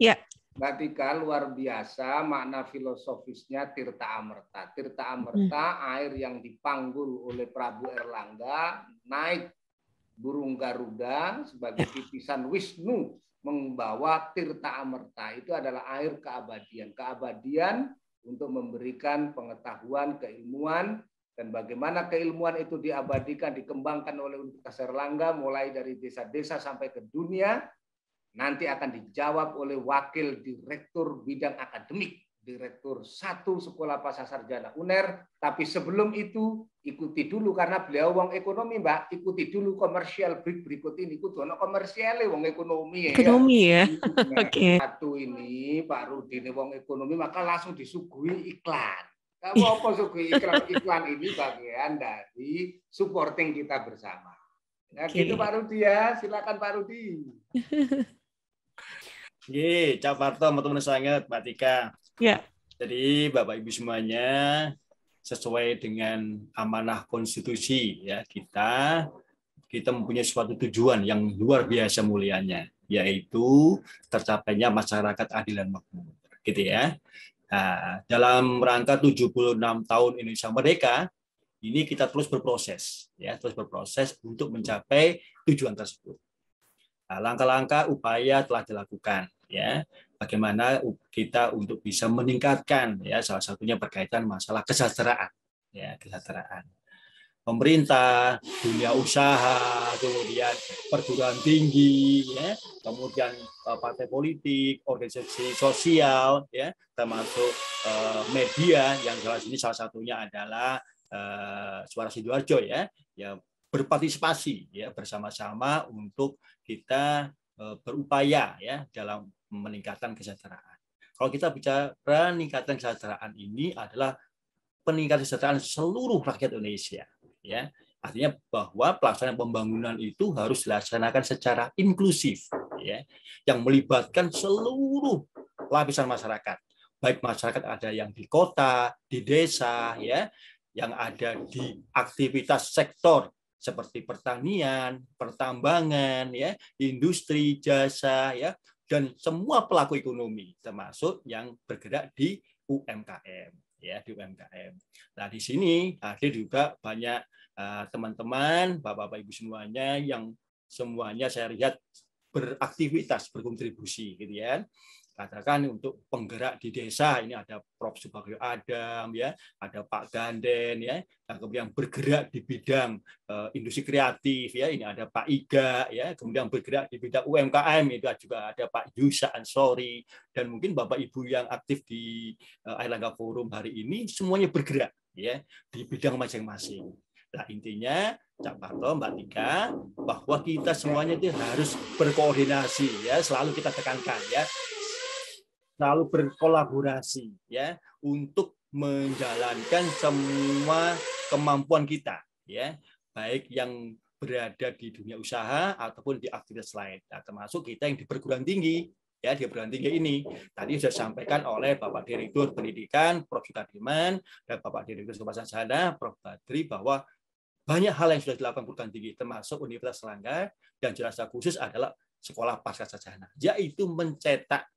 Ya. Mbak Tika, luar biasa makna filosofisnya Tirta Amerta. Tirta Amerta, air yang dipanggul oleh Prabu Erlangga, naik burung Garuda sebagai titisan Wisnu membawa Tirta Amerta. Itu adalah air keabadian. Keabadian untuk memberikan pengetahuan, keilmuan, dan bagaimana keilmuan itu diabadikan, dikembangkan oleh Universitas Erlangga mulai dari desa-desa sampai ke dunia. Nanti akan dijawab oleh Wakil Direktur Bidang Akademik, Direktur 1 Sekolah Pasca Sarjana UNER. Tapi sebelum itu, ikuti dulu, karena beliau wong ekonomi, Mbak. Ikuti dulu komersial break berikut ini. Kudu ono komersialnya wong ekonomi. Ekonomi ya. Oke. Satu ini, Pak Rudi ini wong ekonomi, maka langsung disuguhi iklan. Kamu apa suguhi iklan? Iklan ini bagian dari supporting kita bersama. Nah, gitu Pak Rudi ya. Silakan Pak Rudi. Cak Parto, teman-teman sangat, Mbak Tika. Ya. Jadi Bapak Ibu semuanya, sesuai dengan amanah konstitusi ya kita mempunyai suatu tujuan yang luar biasa mulianya, yaitu tercapainya masyarakat adil dan makmur, gitu ya. Nah, dalam rangka 76 tahun Indonesia Merdeka, ini kita terus berproses untuk mencapai tujuan tersebut. Nah, langkah-langkah upaya telah dilakukan ya. Bagaimana kita untuk bisa meningkatkan ya, salah satunya berkaitan masalah kesejahteraan ya, kesejahteraan. Pemerintah, dunia usaha, kemudian perguruan tinggi ya, kemudian partai politik, organisasi sosial ya, termasuk media yang jelas ini salah satunya adalah Suara Sidoarjo ya, berpartisipasi ya bersama-sama untuk kita berupaya ya dalam meningkatkan kesejahteraan. Kalau kita bicara meningkatkan kesejahteraan ini adalah peningkatan kesejahteraan seluruh rakyat Indonesia ya. Artinya bahwa pelaksanaan pembangunan itu harus dilaksanakan secara inklusif ya, yang melibatkan seluruh lapisan masyarakat. Baik masyarakat ada yang di kota, di desa ya, yang ada di aktivitas sektor seperti pertanian, pertambangan, ya, industri, jasa, ya, dan semua pelaku ekonomi, termasuk yang bergerak di UMKM, ya, di UMKM. Nah, di sini ada juga banyak teman-teman, bapak-bapak, ibu semuanya yang semuanya saya lihat beraktivitas, berkontribusi, gitu ya. Katakan untuk penggerak di desa ini ada Prof. Subagio Adam ya, ada Pak Ganden ya, dan kemudian bergerak di bidang industri kreatif ya, ini ada Pak Iga ya, kemudian bergerak di bidang UMKM itu juga ada Pak Yusa Ansori, dan mungkin Bapak Ibu yang aktif di Airlangga Forum hari ini semuanya bergerak ya di bidang masing-masing. Nah, intinya Cak Parto, Mbak Tika, bahwa kita semuanya itu harus berkoordinasi ya, selalu kita tekankan ya, selalu berkolaborasi ya untuk menjalankan semua kemampuan kita ya, baik yang berada di dunia usaha ataupun di aktivitas lain. Nah, termasuk kita yang di perguruan tinggi ya, di perguruan tinggi ini tadi sudah disampaikan oleh Bapak Direktur Pendidikan Prof. Sukardiman dan Bapak Direktur Sekolah Sarjana Prof. Badri bahwa banyak hal yang sudah dilakukan perguruan tinggi termasuk Universitas Erlangga, dan jelas khusus adalah Sekolah Pasca Sarjana, yaitu mencetak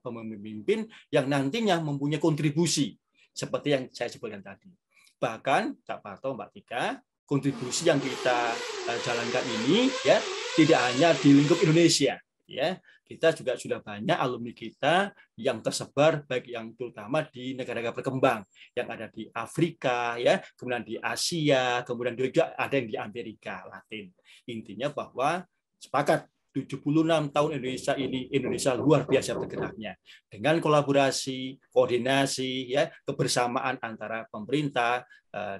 pemimpin yang nantinya mempunyai kontribusi seperti yang saya sebutkan tadi. Bahkan Cak Parto, Mbak Tika, kontribusi yang kita jalankan ini ya tidak hanya di lingkup Indonesia ya, kita juga sudah banyak alumni kita yang tersebar baik yang terutama di negara-negara berkembang yang ada di Afrika ya, kemudian di Asia, kemudian juga ada yang di Amerika Latin. Intinya bahwa sepakat 76 tahun Indonesia ini, Indonesia luar biasa bergeraknya dengan kolaborasi, koordinasi, ya, kebersamaan antara pemerintah,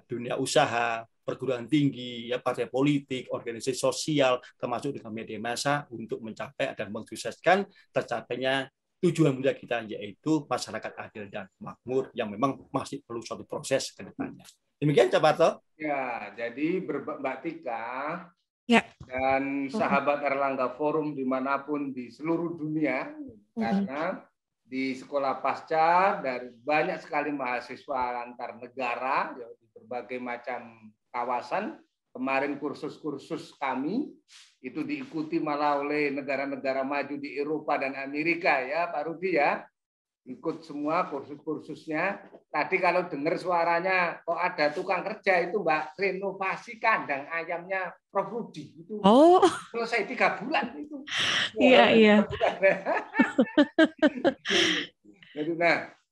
dunia usaha, perguruan tinggi, ya partai politik, organisasi sosial, termasuk dengan media massa untuk mencapai dan mensukseskan tercapainya tujuan mulia kita, yaitu masyarakat adil dan makmur yang memang masih perlu suatu proses ke depannya. Demikian, Pak Parto. Ya, jadi Mbak Tika Ya. dan sahabat Erlangga Forum dimanapun di seluruh dunia, karena di sekolah pasca dari banyak sekali mahasiswa antar negara ya, di berbagai macam kawasan. Kemarin kursus-kursus kami itu diikuti malah oleh negara-negara maju di Eropa dan Amerika ya Pak Rudi ya. Ikut semua kursus-kursusnya. Tadi kalau dengar suaranya kok ada tukang kerja itu Mbak, renovasi kandang ayamnya Prof Rudi itu. Oh. Selesai 3 bulan itu. Iya.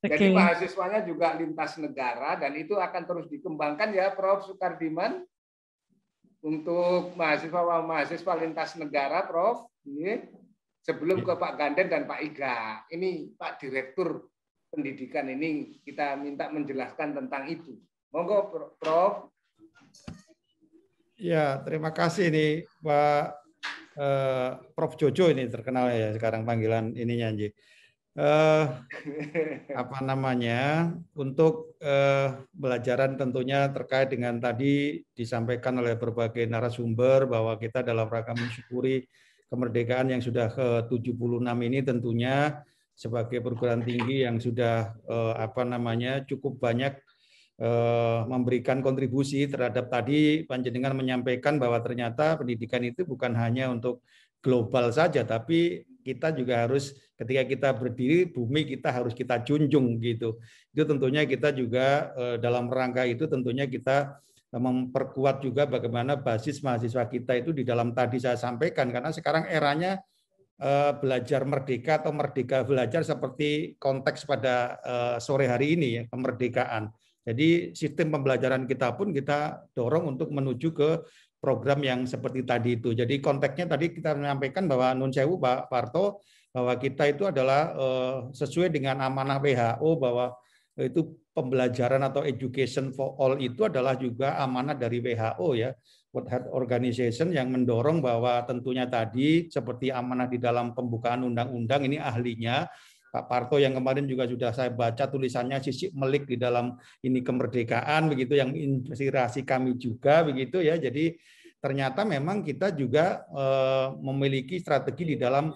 Jadi mahasiswanya juga lintas negara dan itu akan terus dikembangkan ya Prof Sukardiman. Untuk mahasiswa lintas negara, Prof. Sebelum ke Pak Ganden dan Pak Iga, ini Pak Direktur Pendidikan ini kita minta menjelaskan tentang itu. Monggo, Prof. Ya, terima kasih nih Pak Prof Jojo ini terkenal ya sekarang panggilan ininya Nji. Apa namanya, untuk pelajaran tentunya terkait dengan tadi disampaikan oleh berbagai narasumber bahwa kita dalam rangka mensyukuri kemerdekaan yang sudah ke-76 ini tentunya sebagai perguruan tinggi yang sudah apa namanya cukup banyak memberikan kontribusi terhadap tadi panjenengan menyampaikan bahwa ternyata pendidikan itu bukan hanya untuk global saja, tapi kita juga harus ketika kita berdiri bumi kita harus kita junjung gitu. Itu tentunya kita juga dalam rangka itu tentunya kita memperkuat juga bagaimana basis mahasiswa kita itu di dalam tadi saya sampaikan, karena sekarang eranya belajar merdeka atau merdeka belajar seperti konteks pada sore hari ini ya, kemerdekaan. Jadi sistem pembelajaran kita pun kita dorong untuk menuju ke program yang seperti tadi itu. Jadi konteksnya tadi kita menyampaikan bahwa Nun Sewu Pak Parto bahwa kita itu adalah sesuai dengan amanah WHO bahwa itu pembelajaran atau education for all itu adalah juga amanah dari WHO ya, World Health Organization, yang mendorong bahwa tentunya tadi seperti amanah di dalam pembukaan undang-undang ini ahlinya Pak Parto yang kemarin juga sudah saya baca tulisannya sisik melik di dalam ini kemerdekaan begitu yang inspirasi kami juga begitu ya. Jadi ternyata memang kita juga memiliki strategi di dalam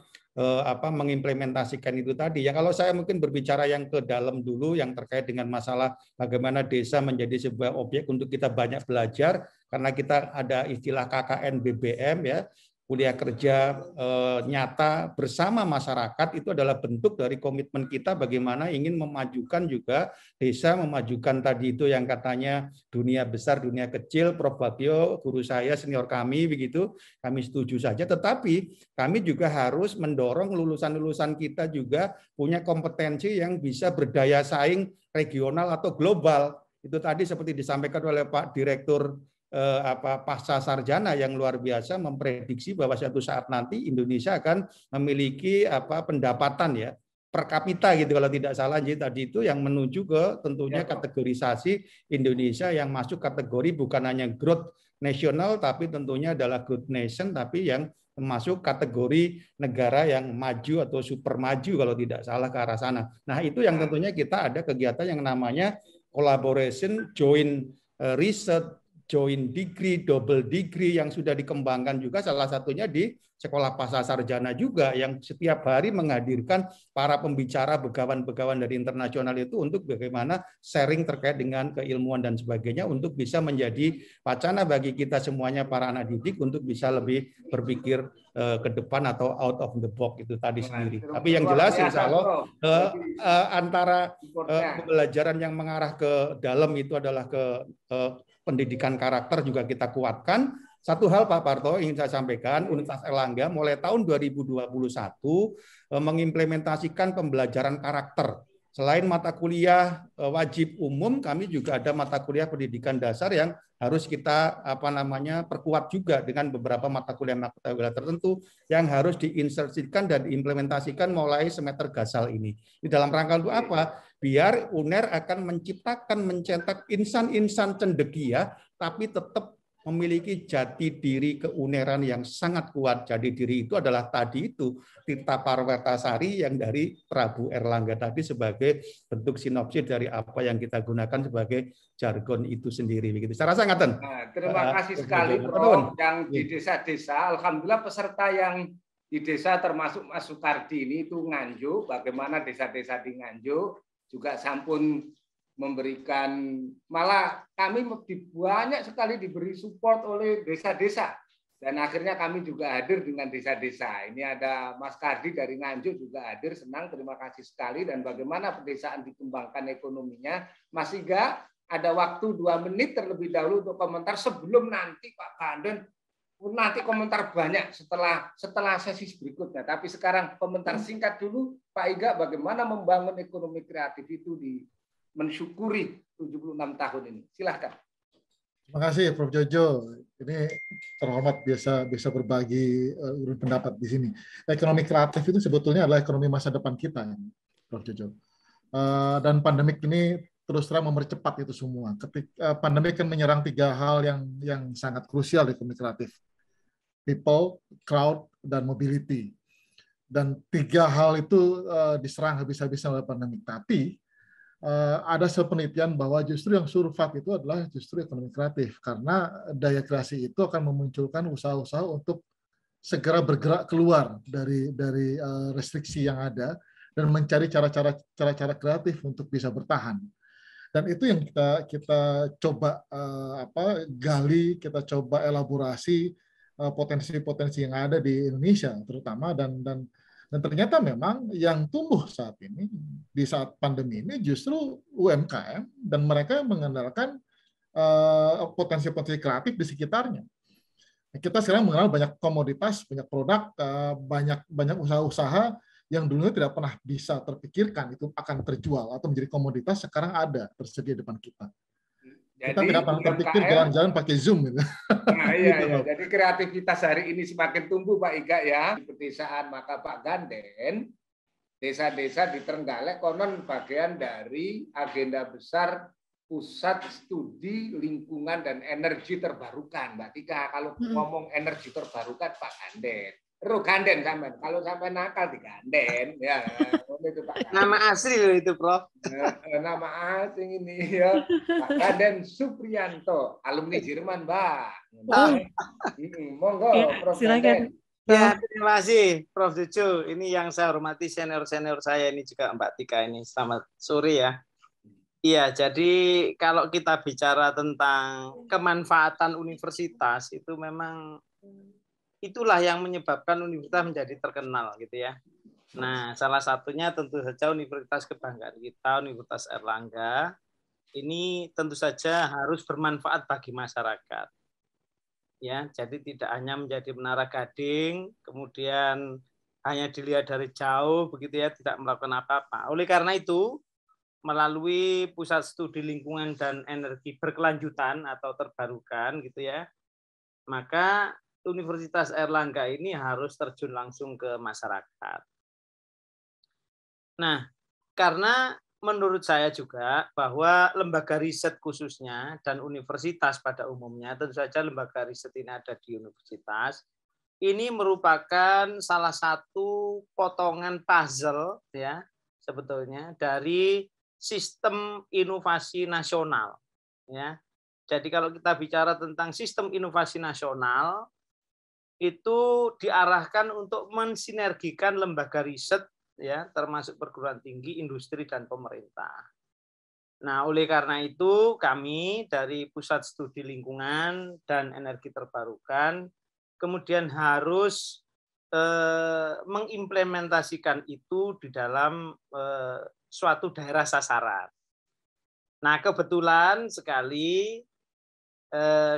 mengimplementasikan itu tadi. Ya kalau saya mungkin berbicara yang ke dalam dulu yang terkait dengan masalah bagaimana desa menjadi sebuah objek untuk kita banyak belajar, karena kita ada istilah KKN BBM ya. Kuliah kerja nyata bersama masyarakat itu adalah bentuk dari komitmen kita bagaimana ingin memajukan juga desa, memajukan tadi itu yang katanya dunia besar, dunia kecil, Prof Bagio, guru saya, senior kami begitu, kami setuju saja, tetapi kami juga harus mendorong lulusan-lulusan kita juga punya kompetensi yang bisa berdaya saing regional atau global. Itu tadi seperti disampaikan oleh Pak Direktur pasca sarjana yang luar biasa memprediksi bahwa suatu saat nanti Indonesia akan memiliki pendapatan ya per kapita gitu kalau tidak salah tadi itu yang menuju ke tentunya kategorisasi Indonesia yang masuk kategori bukan hanya growth nasional tapi tentunya adalah growth nation tapi yang masuk kategori negara yang maju atau super maju kalau tidak salah ke arah sana. Nah, itu yang tentunya kita ada kegiatan yang namanya collaboration, joint research, joint degree, double degree yang sudah dikembangkan juga salah satunya di Sekolah Pasca Sarjana juga yang setiap hari menghadirkan para pembicara begawan-begawan dari internasional itu untuk bagaimana sharing terkait dengan keilmuan dan sebagainya untuk bisa menjadi wacana bagi kita semuanya para anak didik untuk bisa lebih berpikir ke depan atau out of the box itu tadi sendiri. Tapi yang jelas insya Allah antara pembelajaran yang mengarah ke dalam itu adalah ke pendidikan karakter juga kita kuatkan. Satu hal Pak Parto ingin saya sampaikan, Universitas Erlangga mulai tahun 2021 mengimplementasikan pembelajaran karakter. Selain mata kuliah wajib umum, kami juga ada mata kuliah pendidikan dasar yang harus kita perkuat juga dengan beberapa mata kuliah tertentu yang harus diinsersikan dan diimplementasikan mulai semester gasal ini. Di dalam rangka itu apa? Biar UNER akan mencetak insan-insan cendekia tapi tetap memiliki jati diri keuneran yang sangat kuat. Jati diri itu adalah tadi itu Tirta Parwertasari yang dari Prabu Erlangga tadi sebagai bentuk sinopsis dari apa yang kita gunakan sebagai jargon itu sendiri. Begitu. Saya rasa ngaten. Nah, terima kasih sekali Prof. Yang di desa-desa, alhamdulillah peserta yang di desa termasuk Mas Sukardi ini itu Nganjuk, bagaimana desa-desa di Nganjuk juga sampun memberikan, malah kami banyak sekali diberi support oleh desa-desa dan akhirnya kami juga hadir dengan desa-desa. Ini ada Mas Kardi dari Nganjuk juga hadir, senang, terima kasih sekali. Dan bagaimana pedesaan dikembangkan ekonominya. Mas Iga, ada waktu 2 menit terlebih dahulu untuk komentar sebelum nanti Pak Ganden nanti komentar banyak setelah sesi berikutnya. Tapi sekarang komentar singkat dulu Pak Iga, bagaimana membangun ekonomi kreatif itu mensyukuri 76 tahun ini. Silahkan. Terima kasih Prof. Jojo. Ini terhormat bisa berbagi pendapat di sini. Ekonomi kreatif itu sebetulnya adalah ekonomi masa depan kita, Prof. Jojo. Dan pandemik ini terus terang mempercepat itu semua. Ketika pandemik kan menyerang 3 hal yang sangat krusial di ekonomi kreatif. People, crowd, dan mobility. Dan 3 hal itu diserang habis-habisan oleh pandemik. Tapi ada penelitian bahwa justru yang survive itu adalah justru ekonomi kreatif, karena daya kreasi itu akan memunculkan usaha-usaha untuk segera bergerak keluar dari restriksi yang ada dan mencari cara-cara kreatif untuk bisa bertahan. Dan itu yang kita coba gali, kita coba elaborasi potensi-potensi yang ada di Indonesia terutama, dan ternyata memang yang tumbuh saat ini di saat pandemi ini justru UMKM, dan mereka mengandalkan potensi-potensi kreatif di sekitarnya. Kita sekarang mengenal banyak komoditas, banyak produk, banyak usaha-usaha yang dulunya tidak pernah bisa terpikirkan itu akan terjual atau menjadi komoditas, sekarang ada tersedia di depan kita. Jadi, kita tidak pernah terpikir jalan-jalan pakai Zoom gitu. Nah, iya, iya. Jadi kreativitas hari ini semakin tumbuh Pak Iga ya di pedesaan. Maka Pak Ganden, desa-desa di Trenggalek konon bagian dari agenda besar Pusat Studi Lingkungan dan Energi Terbarukan. Mbak Tika, kalau ngomong energi terbarukan Pak Ganden. Ganden sampean. Kalau sampean nakal di Ganden ya. Itu Pak Ganden. Nama asli loh itu, Prof. Nama asing ini ya. Pak Ganden Supriyanto, alumni Jerman, Mbak. Monggo, Prof. Ganden. Ya, terima kasih Prof. Jojo. Ini yang saya hormati senior-senior saya ini juga Mbak Tika ini. Selamat sore ya. Iya, jadi kalau kita bicara tentang kemanfaatan universitas itu memang itulah yang menyebabkan universitas menjadi terkenal gitu ya. Nah, salah satunya tentu saja universitas kebanggaan kita, Universitas Erlangga. Ini tentu saja harus bermanfaat bagi masyarakat. Ya, jadi tidak hanya menjadi menara gading, kemudian hanya dilihat dari jauh begitu ya, tidak melakukan apa-apa. Oleh karena itu, melalui Pusat Studi Lingkungan dan Energi Berkelanjutan atau Terbarukan gitu ya, maka Universitas Erlangga ini harus terjun langsung ke masyarakat. Nah, karena menurut saya juga bahwa lembaga riset khususnya dan universitas pada umumnya, tentu saja lembaga riset ini ada di universitas, ini merupakan salah satu potongan puzzle ya sebetulnya dari sistem inovasi nasional ya. Jadi kalau kita bicara tentang sistem inovasi nasional itu diarahkan untuk mensinergikan lembaga riset ya termasuk perguruan tinggi, industri dan pemerintah. Nah, oleh karena itu kami dari Pusat Studi Lingkungan dan Energi Terbarukan kemudian harus mengimplementasikan itu di dalam suatu daerah sasaran. Nah, kebetulan sekali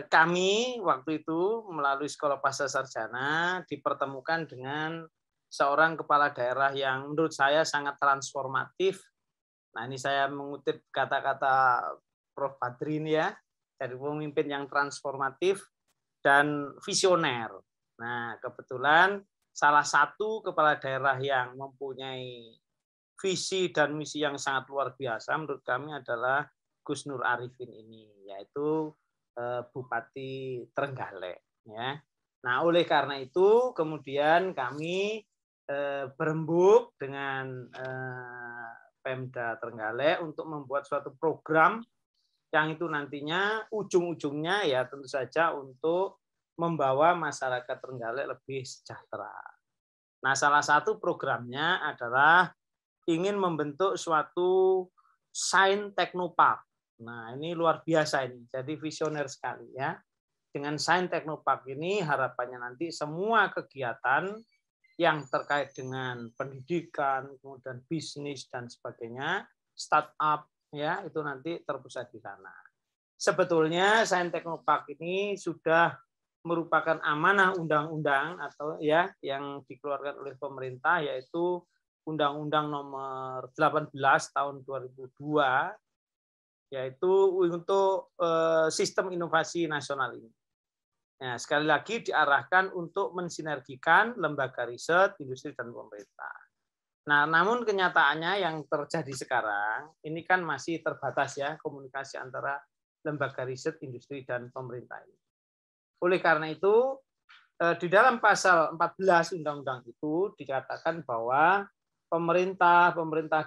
kami waktu itu melalui Sekolah Pasca Sarjana dipertemukan dengan seorang kepala daerah yang menurut saya sangat transformatif. Nah, ini saya mengutip kata-kata Prof. Badri ini ya, dari pemimpin yang transformatif dan visioner. Nah, kebetulan salah satu kepala daerah yang mempunyai visi dan misi yang sangat luar biasa menurut kami adalah Gus Nur Arifin ini, yaitu Bupati Trenggalek, ya. Nah, oleh karena itu kemudian kami berembuk dengan Pemda Trenggalek untuk membuat suatu program yang itu nantinya ujung-ujungnya ya tentu saja untuk membawa masyarakat Trenggalek lebih sejahtera. Nah, salah satu programnya adalah ingin membentuk suatu Sains Teknopark. Nah, ini luar biasa ini. Jadi visioner sekali ya. Dengan Sains Teknopark ini harapannya nanti semua kegiatan yang terkait dengan pendidikan, kemudian bisnis dan sebagainya, startup ya, itu nanti terpusat di sana. Sebetulnya Sains Teknopark ini sudah merupakan amanah undang-undang atau ya yang dikeluarkan oleh pemerintah, yaitu Undang-Undang Nomor 18 Tahun 2002, yaitu untuk sistem inovasi nasional ini. Nah, sekali lagi diarahkan untuk mensinergikan lembaga riset, industri, dan pemerintah. Nah, namun kenyataannya yang terjadi sekarang, ini kan masih terbatas ya komunikasi antara lembaga riset, industri, dan pemerintah ini. Oleh karena itu, di dalam pasal 14 undang-undang itu dikatakan bahwa pemerintah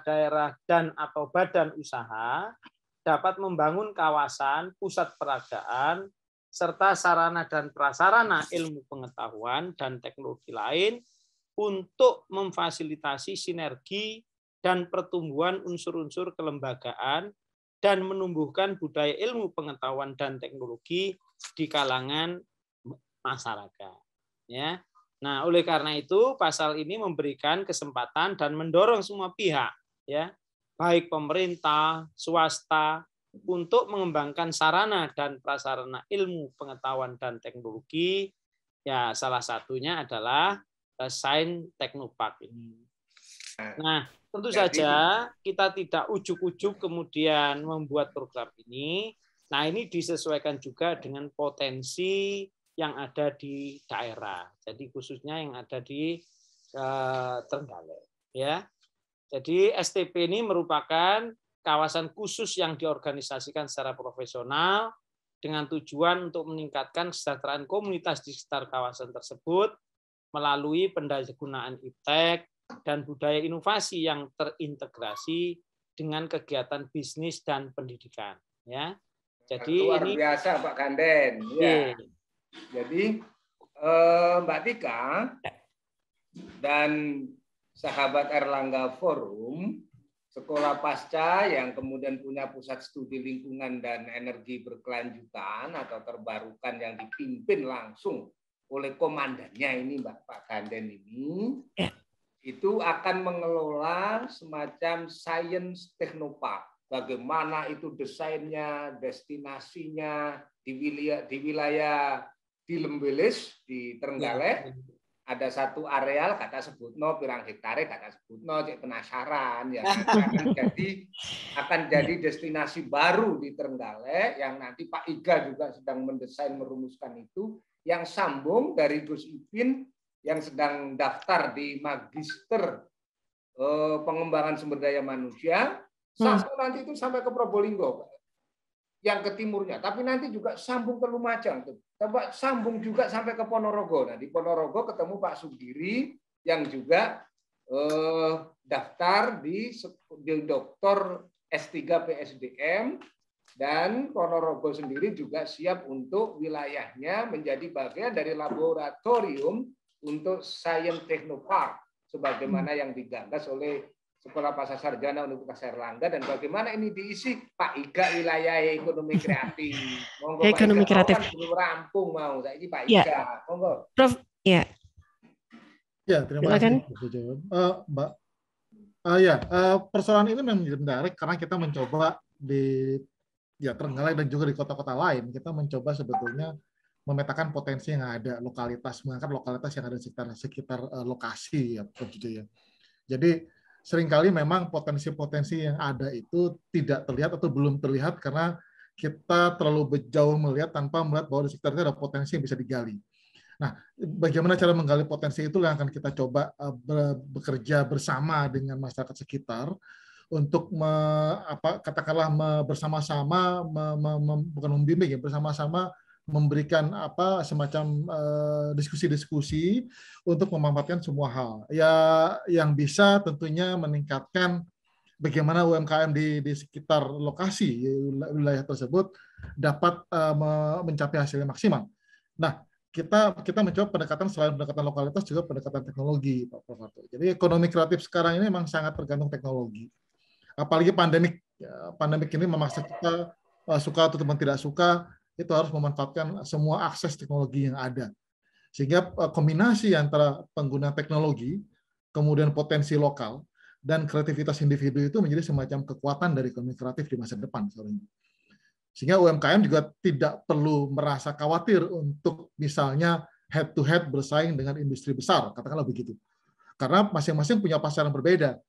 daerah, dan atau badan usaha dapat membangun kawasan, pusat peragaan, serta sarana dan prasarana ilmu pengetahuan dan teknologi lain untuk memfasilitasi sinergi dan pertumbuhan unsur-unsur kelembagaan dan menumbuhkan budaya ilmu pengetahuan dan teknologi di kalangan masyarakat. Ya. Nah, oleh karena itu pasal ini memberikan kesempatan dan mendorong semua pihak, ya, baik pemerintah, swasta, untuk mengembangkan sarana dan prasarana ilmu pengetahuan dan teknologi. Ya, salah satunya adalah Sains Teknopark ini. Nah, tentu saja kita tidak ujuk-ujuk kemudian membuat program ini. Nah, ini disesuaikan juga dengan potensi yang ada di daerah. Jadi khususnya yang ada di Trenggalek, ya. Jadi STP ini merupakan kawasan khusus yang diorganisasikan secara profesional dengan tujuan untuk meningkatkan kesejahteraan komunitas di sekitar kawasan tersebut melalui pendayagunaan iptek dan budaya inovasi yang terintegrasi dengan kegiatan bisnis dan pendidikan. Ya, jadi luar ini biasa Pak Ganden. Ya. Jadi Mbak Tika dan sahabat Erlangga Forum, sekolah pasca yang kemudian punya pusat studi lingkungan dan energi berkelanjutan atau terbarukan yang dipimpin langsung oleh komandannya ini Pak Ganden ini, itu akan mengelola semacam Sains Teknopark. Bagaimana itu desainnya, destinasinya di wilayah di Lembelis, di Trenggalek. Ada satu areal kata sebutno pirang hektare kata sebutno cek penasaran ya akan jadi destinasi baru di Trenggalek yang nanti Pak Iga juga sedang mendesain merumuskan itu, yang sambung dari Gus Ipin yang sedang daftar di Magister Pengembangan Sumber Daya Manusia, sambung nanti itu sampai ke Probolinggo yang ke timurnya, tapi nanti juga sambung ke Lumajang tuh. Coba sambung juga sampai ke Ponorogo. Nah, di Ponorogo ketemu Pak Sugiri yang juga daftar di Doktor S3 PSDM, dan Ponorogo sendiri juga siap untuk wilayahnya menjadi bagian dari laboratorium untuk Sains Teknopark sebagaimana yang digagas oleh Sekolah Pasca Sarjana Universitas Erlangga, dan bagaimana ini diisi Pak Iga wilayah ekonomi kreatif. Monggo ekonomi Pak Iga, kreatif. kan belum rampung mau. Ini Pak Ya. Iga, monggo. Prof, ya. Ya, terima Silakan. kasih Prof. Jojo. Mbak, persoalan ini memang menjadi menarik karena kita mencoba di Trenggalek dan juga di kota-kota lain, kita mencoba sebetulnya memetakan potensi yang ada, mengangkat lokalitas yang ada sekitar lokasi ya, Prof. Jojo ya. Jadi seringkali memang potensi-potensi yang ada itu tidak terlihat atau belum terlihat karena kita terlalu jauh melihat tanpa melihat bahwa di sekitarnya ada potensi yang bisa digali. Nah, bagaimana cara menggali potensi itu yang akan kita coba bekerja bersama dengan masyarakat sekitar untuk katakanlah bersama-sama bukan membimbing ya, bersama-sama memberikan semacam diskusi-diskusi untuk memanfaatkan semua hal ya, yang bisa tentunya meningkatkan bagaimana UMKM di sekitar lokasi wilayah tersebut dapat mencapai hasil yang maksimal. Nah, kita mencoba pendekatan selain pendekatan lokalitas juga pendekatan teknologi, Pak Prof. Jadi ekonomi kreatif sekarang ini memang sangat tergantung teknologi. Apalagi pandemik ini memaksa kita suka atau tidak suka itu harus memanfaatkan semua akses teknologi yang ada. Sehingga kombinasi antara pengguna teknologi, kemudian potensi lokal dan kreativitas individu itu menjadi semacam kekuatan dari ekonomi kreatif di masa depan. Sehingga UMKM juga tidak perlu merasa khawatir untuk misalnya head-to-head bersaing dengan industri besar, katakanlah begitu. Karena masing-masing punya pasar yang berbeda.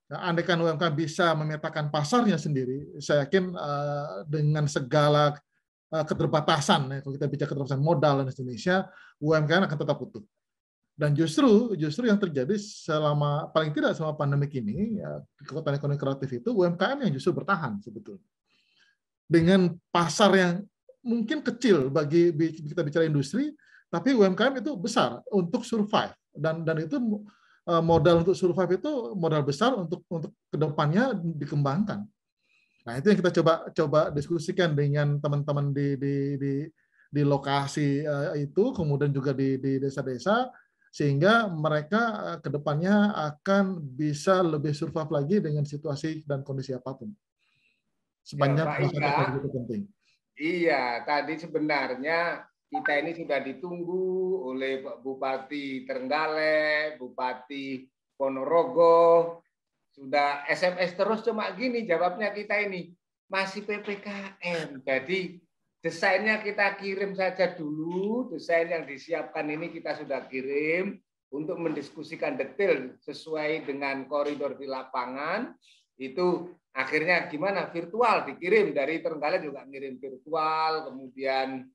Nah, andaikan UMKM bisa memetakan pasarnya sendiri, saya yakin dengan segala keterbatasan, kalau kita bicara keterbatasan modal di Indonesia, UMKM akan tetap utuh. Dan justru yang terjadi paling tidak selama pandemik ini, kekuatan ekonomi kreatif itu UMKM yang justru bertahan sebetulnya. Dengan pasar yang mungkin kecil bagi kita bicara industri, tapi UMKM itu besar untuk survive, dan itu modal untuk survive itu modal besar untuk kedepannya dikembangkan. Nah, itu yang kita coba diskusikan dengan teman-teman di lokasi itu, kemudian juga di desa-desa, sehingga mereka kedepannya akan bisa lebih survive lagi dengan situasi dan kondisi apapun. Sepanjang masa teknologi itu penting. Iya, tadi sebenarnya kita ini sudah ditunggu oleh Pak Bupati Trenggalek, Bupati Ponorogo, sudah SMS terus, cuma gini jawabnya kita ini, masih PPKM. Jadi desainnya kita kirim saja dulu, desain yang disiapkan ini kita sudah kirim untuk mendiskusikan detail sesuai dengan koridor di lapangan. Itu akhirnya gimana, virtual dikirim dari Trenggalek juga ngirim virtual, kemudian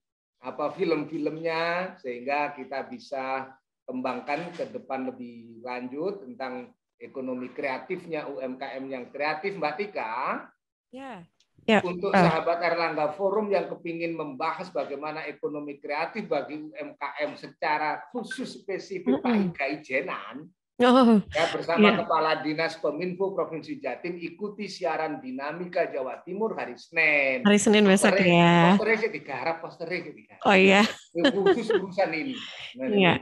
film-filmnya, sehingga kita bisa kembangkan ke depan lebih lanjut tentang ekonomi kreatifnya UMKM yang kreatif, Mbak Tika. Ya. Untuk sahabat Erlangga Forum yang kepingin membahas bagaimana ekonomi kreatif bagi UMKM secara khusus spesifik Pak Ika Ijenan, bersama Kepala Dinas Kominfo Provinsi Jatim, ikuti siaran Dinamika Jawa Timur hari Senin. Hari Senin besok ya. Posternya digarap. Oh iya. Khusus urusan ini.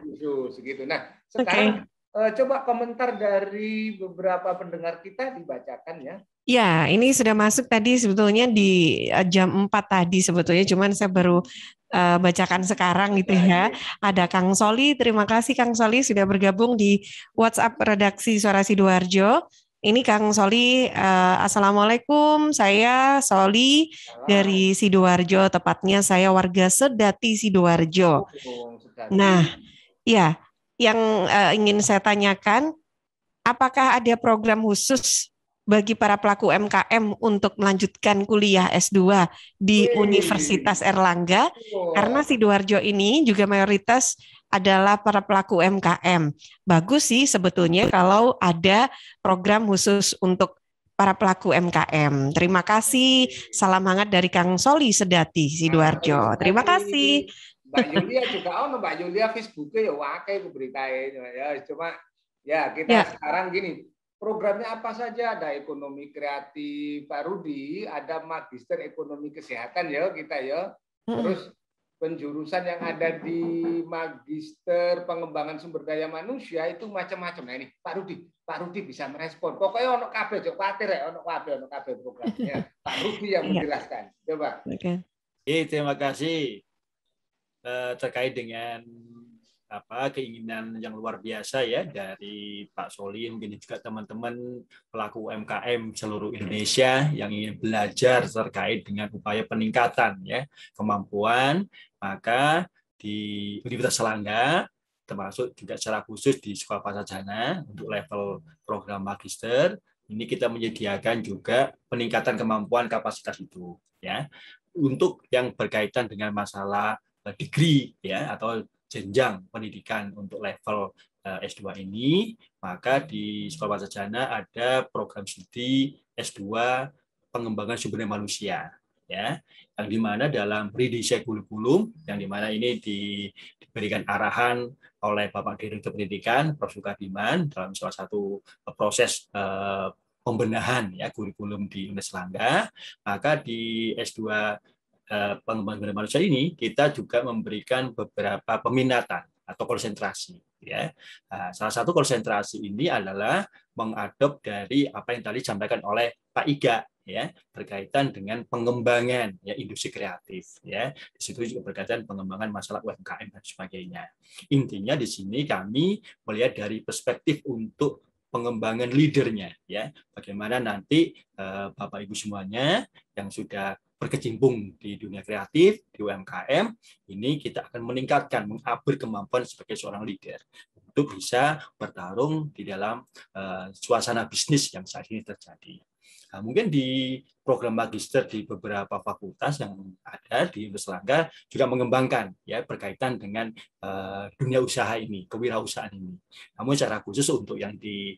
Khusus gitu. Nah, sekarang coba komentar dari beberapa pendengar kita dibacakan ya. Ya, ini sudah masuk tadi sebetulnya di jam 4 tadi sebetulnya, cuman saya baru bacakan sekarang gitu ya. Ada Kang Soli, terima kasih Kang Soli sudah bergabung di WhatsApp redaksi Suara Sidoarjo. Ini Kang Soli, Assalamualaikum, saya Soli dari Sidoarjo, tepatnya saya warga Sedati Sidoarjo. Nah, ya, yang ingin saya tanyakan, apakah ada program khusus bagi para pelaku UMKM untuk melanjutkan kuliah S2 di Universitas Erlangga? Karena Sidoarjo ini juga mayoritas adalah para pelaku UMKM. Bagus sih sebetulnya kalau ada program khusus untuk para pelaku UMKM. Terima kasih. Salam hangat dari Kang Soli Sedati Sidoarjo. Terima kasih. Mbak Yulia juga, Mbak Yulia Facebooknya ya wakai beritanya ya. Cuma ya kita sekarang gini. Programnya apa saja? Ada ekonomi kreatif, Pak Rudi, ada magister ekonomi kesehatan ya kita ya. Terus penjurusan yang ada di magister pengembangan sumber daya manusia itu macam-macam. Nah ini Pak Rudi bisa merespon. Pokoknya ono kabeh, jok khawatir ya, ono kabeh programnya. Pak Rudi yang menjelaskan. Coba. Terima kasih terkait dengan keinginan yang luar biasa ya dari Pak Soli, mungkin juga teman-teman pelaku UMKM seluruh Indonesia yang ingin belajar terkait dengan upaya peningkatan ya kemampuan, maka di Universitas Erlangga termasuk juga secara khusus di Sekolah Pasarjana untuk level program magister ini kita menyediakan juga peningkatan kemampuan kapasitas itu ya untuk yang berkaitan dengan masalah degree ya atau jenjang pendidikan untuk level S2 ini, maka di Sekolah Pasarjana ada program studi S2 pengembangan sumber daya manusia, ya, yang dimana dalam redesign kurikulum, yang dimana ini diberikan arahan oleh Bapak Direktur Pendidikan Prof. Sukardiman dalam salah satu proses pembenahan ya kurikulum di Universitas Erlangga. Maka di S2 pengembangan sumber daya manusia ini kita juga memberikan beberapa peminatan atau konsentrasi, ya. Nah, salah satu konsentrasi ini adalah mengadop dari apa yang tadi disampaikan oleh Pak Iga, ya, berkaitan dengan pengembangan ya industri kreatif, ya. Di situ juga berkaitan pengembangan masalah UMKM dan sebagainya. Intinya di sini kami melihat dari perspektif untuk pengembangan leadernya, ya, bagaimana nanti Bapak Ibu semuanya yang sudah berkecimpung di dunia kreatif, di UMKM, ini kita akan meningkatkan, mengupgrade kemampuan sebagai seorang leader untuk bisa bertarung di dalam suasana bisnis yang saat ini terjadi. Nah, mungkin di program magister di beberapa fakultas yang ada di Universitas Erlangga juga mengembangkan ya berkaitan dengan dunia usaha ini, kewirausahaan ini. Namun secara khusus untuk yang di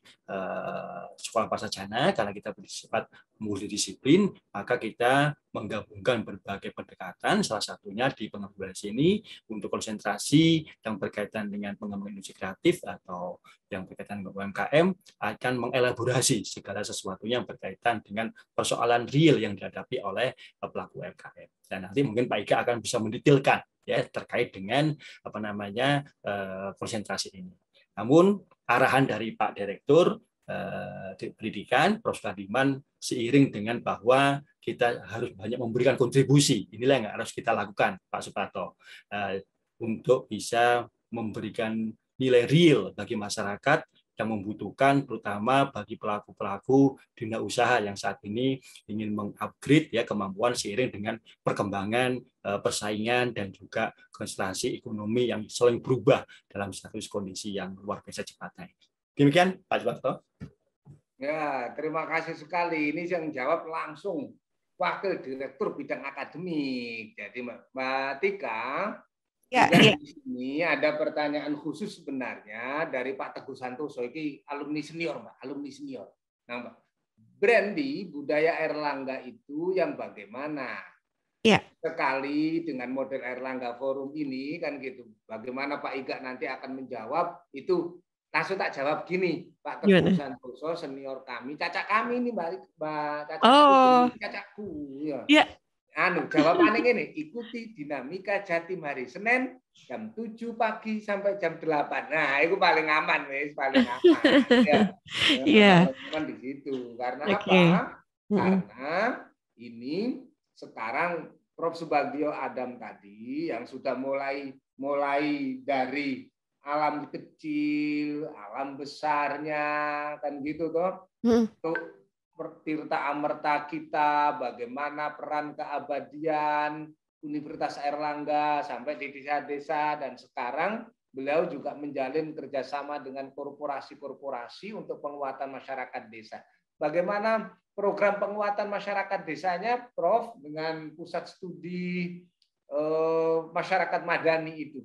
sekolah Pasajana, karena kita bersifat multidisiplin, maka kita menggabungkan berbagai pendekatan, salah satunya di pengembangan sini untuk konsentrasi yang berkaitan dengan pengembangan industri kreatif atau yang berkaitan dengan UMKM akan mengelaborasi segala sesuatunya yang berkaitan dengan persoalan real yang dihadapi oleh pelaku UMKM. Dan nanti mungkin Pak Ika akan bisa mendetailkan ya terkait dengan apa namanya konsentrasi ini. Namun arahan dari Pak Direktur Pendidikan Prof. Sukardiman seiring dengan bahwa kita harus banyak memberikan kontribusi, inilah yang harus kita lakukan Pak Suparto untuk bisa memberikan nilai real bagi masyarakat yang membutuhkan, terutama bagi pelaku-pelaku dunia usaha yang saat ini ingin mengupgrade ya kemampuan seiring dengan perkembangan persaingan dan juga konstelasi ekonomi yang selalu berubah dalam status kondisi yang luar biasa cepatnya. Demikian Pak Suparto. Ya, terima kasih sekali. Ini yang jawab langsung Wakil Direktur Bidang Akademik. Jadi Mbak Tika, ya. Di sini ada pertanyaan khusus sebenarnya dari Pak Teguh Santoso, ini alumni senior, Mbak, alumni senior. Nah, Mbak, Brandy budaya Erlangga itu yang bagaimana? Ya. Sekali dengan model Erlangga Forum ini kan gitu. Bagaimana Pak Iga nanti akan menjawab itu? Langsung tak jawab gini, Pak Teguh Santoso senior kami, cacak kami ini Mbak Caca, cacakku ya. Ya. Jawabannya ini, ikuti dinamika Jatim hari Senin jam 7 pagi sampai jam 8. Nah, itu paling aman, wes, paling aman. Ya. Teman di situ. Karena apa? Karena ini sekarang Prof. Subagio Adam tadi yang sudah mulai dari alam kecil, alam besarnya, kan gitu toh. Untuk Tirta Amerta kita, bagaimana peran keabadian Universitas Erlangga sampai di desa-desa, dan sekarang beliau juga menjalin kerjasama dengan korporasi-korporasi untuk penguatan masyarakat desa. Bagaimana program penguatan masyarakat desanya, Prof, dengan pusat studi masyarakat madani itu?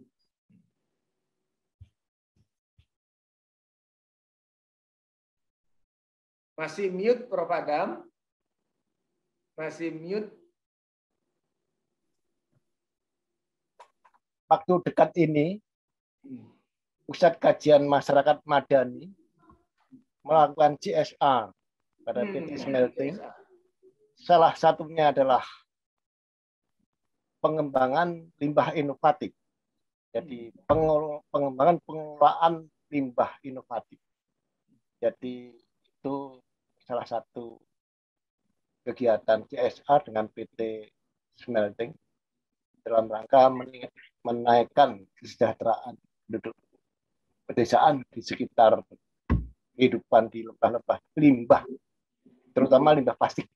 Masih mute, Prof. Adam? Masih mute? Waktu dekat ini, Pusat Kajian Masyarakat Madani melakukan CSR pada PT Smelting. Salah satunya adalah pengembangan limbah inovatif. Jadi pengembangan pengelolaan limbah inovatif. Jadi itu salah satu kegiatan CSR dengan PT Smelting dalam rangka menaikkan kesejahteraan penduduk pedesaan di sekitar kehidupan di lembah-lembah limbah, terutama limbah plastik.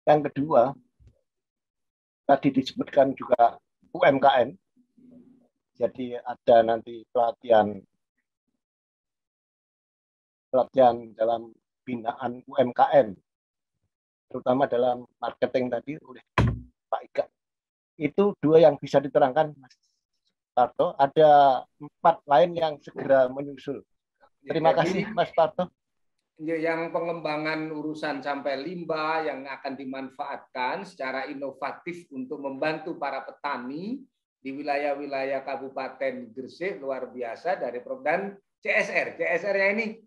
Yang kedua, tadi disebutkan juga UMKM. Jadi ada nanti pelatihan dalam binaan UMKM, terutama dalam marketing tadi oleh Pak Iga. Itu 2 yang bisa diterangkan, Mas Parto. Ada 4 lain yang segera menyusul. Terima kasih, Mas Parto. yang pengembangan urusan sampai limbah yang akan dimanfaatkan secara inovatif untuk membantu para petani di wilayah-wilayah Kabupaten Gresik luar biasa dari Prof. Dan CSR. CSR-nya ini,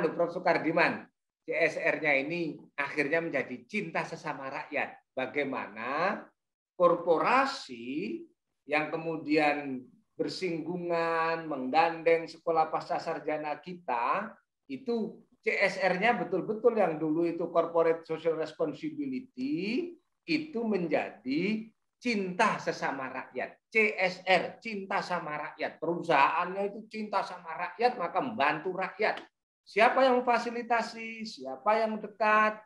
Prof. Sukardiman, CSR-nya ini akhirnya menjadi cinta sesama rakyat. Bagaimana korporasi yang kemudian bersinggungan, menggandeng sekolah pasca sarjana kita, itu CSR-nya betul-betul yang dulu itu corporate social responsibility, itu menjadi cinta sesama rakyat. CSR, cinta sama rakyat. Perusahaannya itu cinta sama rakyat, maka membantu rakyat. Siapa yang memfasilitasi, siapa yang dekat,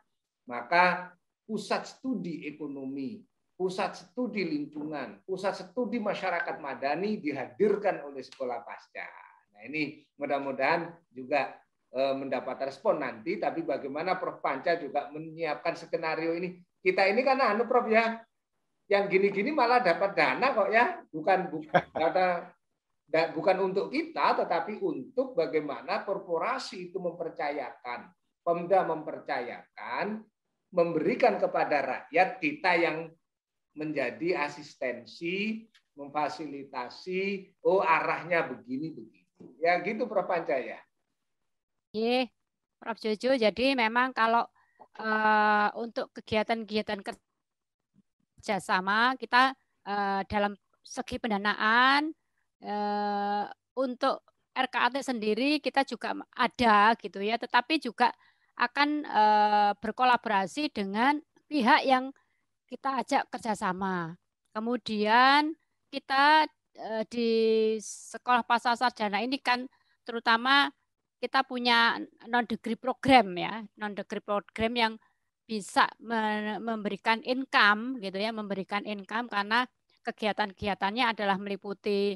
maka pusat studi ekonomi, pusat studi lingkungan, pusat studi masyarakat madani dihadirkan oleh sekolah pasca. Nah, ini mudah-mudahan juga mendapat respon nanti, tapi bagaimana Prof. Panca juga menyiapkan skenario ini. Kita ini kan Prof ya, yang gini-gini malah dapat dana kok ya, bukan untuk kita, tetapi untuk bagaimana korporasi itu mempercayakan, Pemda mempercayakan, memberikan kepada rakyat kita yang menjadi asistensi, memfasilitasi, arahnya begini-begini. Ya gitu Prof. Panca ya. Iya, Prof. Jojo. Jadi memang kalau untuk kegiatan-kegiatan kerjasama kita dalam segi pendanaan untuk RKAT sendiri kita juga ada gitu ya, tetapi juga akan berkolaborasi dengan pihak yang kita ajak kerjasama. Kemudian kita di sekolah pasca sarjana ini kan terutama kita punya non-degree program ya, non-degree program yang bisa memberikan income gitu ya, memberikan income karena kegiatan-kegiatannya adalah meliputi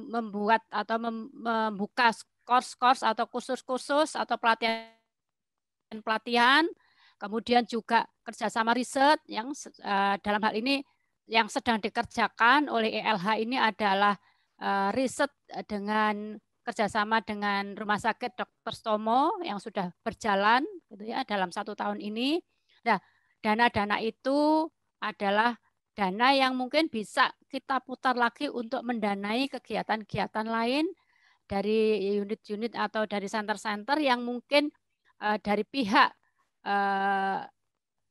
membuat atau membuka course-course atau kursus-kursus atau pelatihan, kemudian juga kerjasama riset yang dalam hal ini yang sedang dikerjakan oleh ELH ini adalah riset dengan kerjasama dengan Rumah Sakit Dr. Stomo yang sudah berjalan gitu ya dalam 1 tahun ini. Nah, dana-dana itu adalah dana yang mungkin bisa kita putar lagi untuk mendanai kegiatan-kegiatan lain dari unit-unit atau dari center-center yang mungkin dari pihak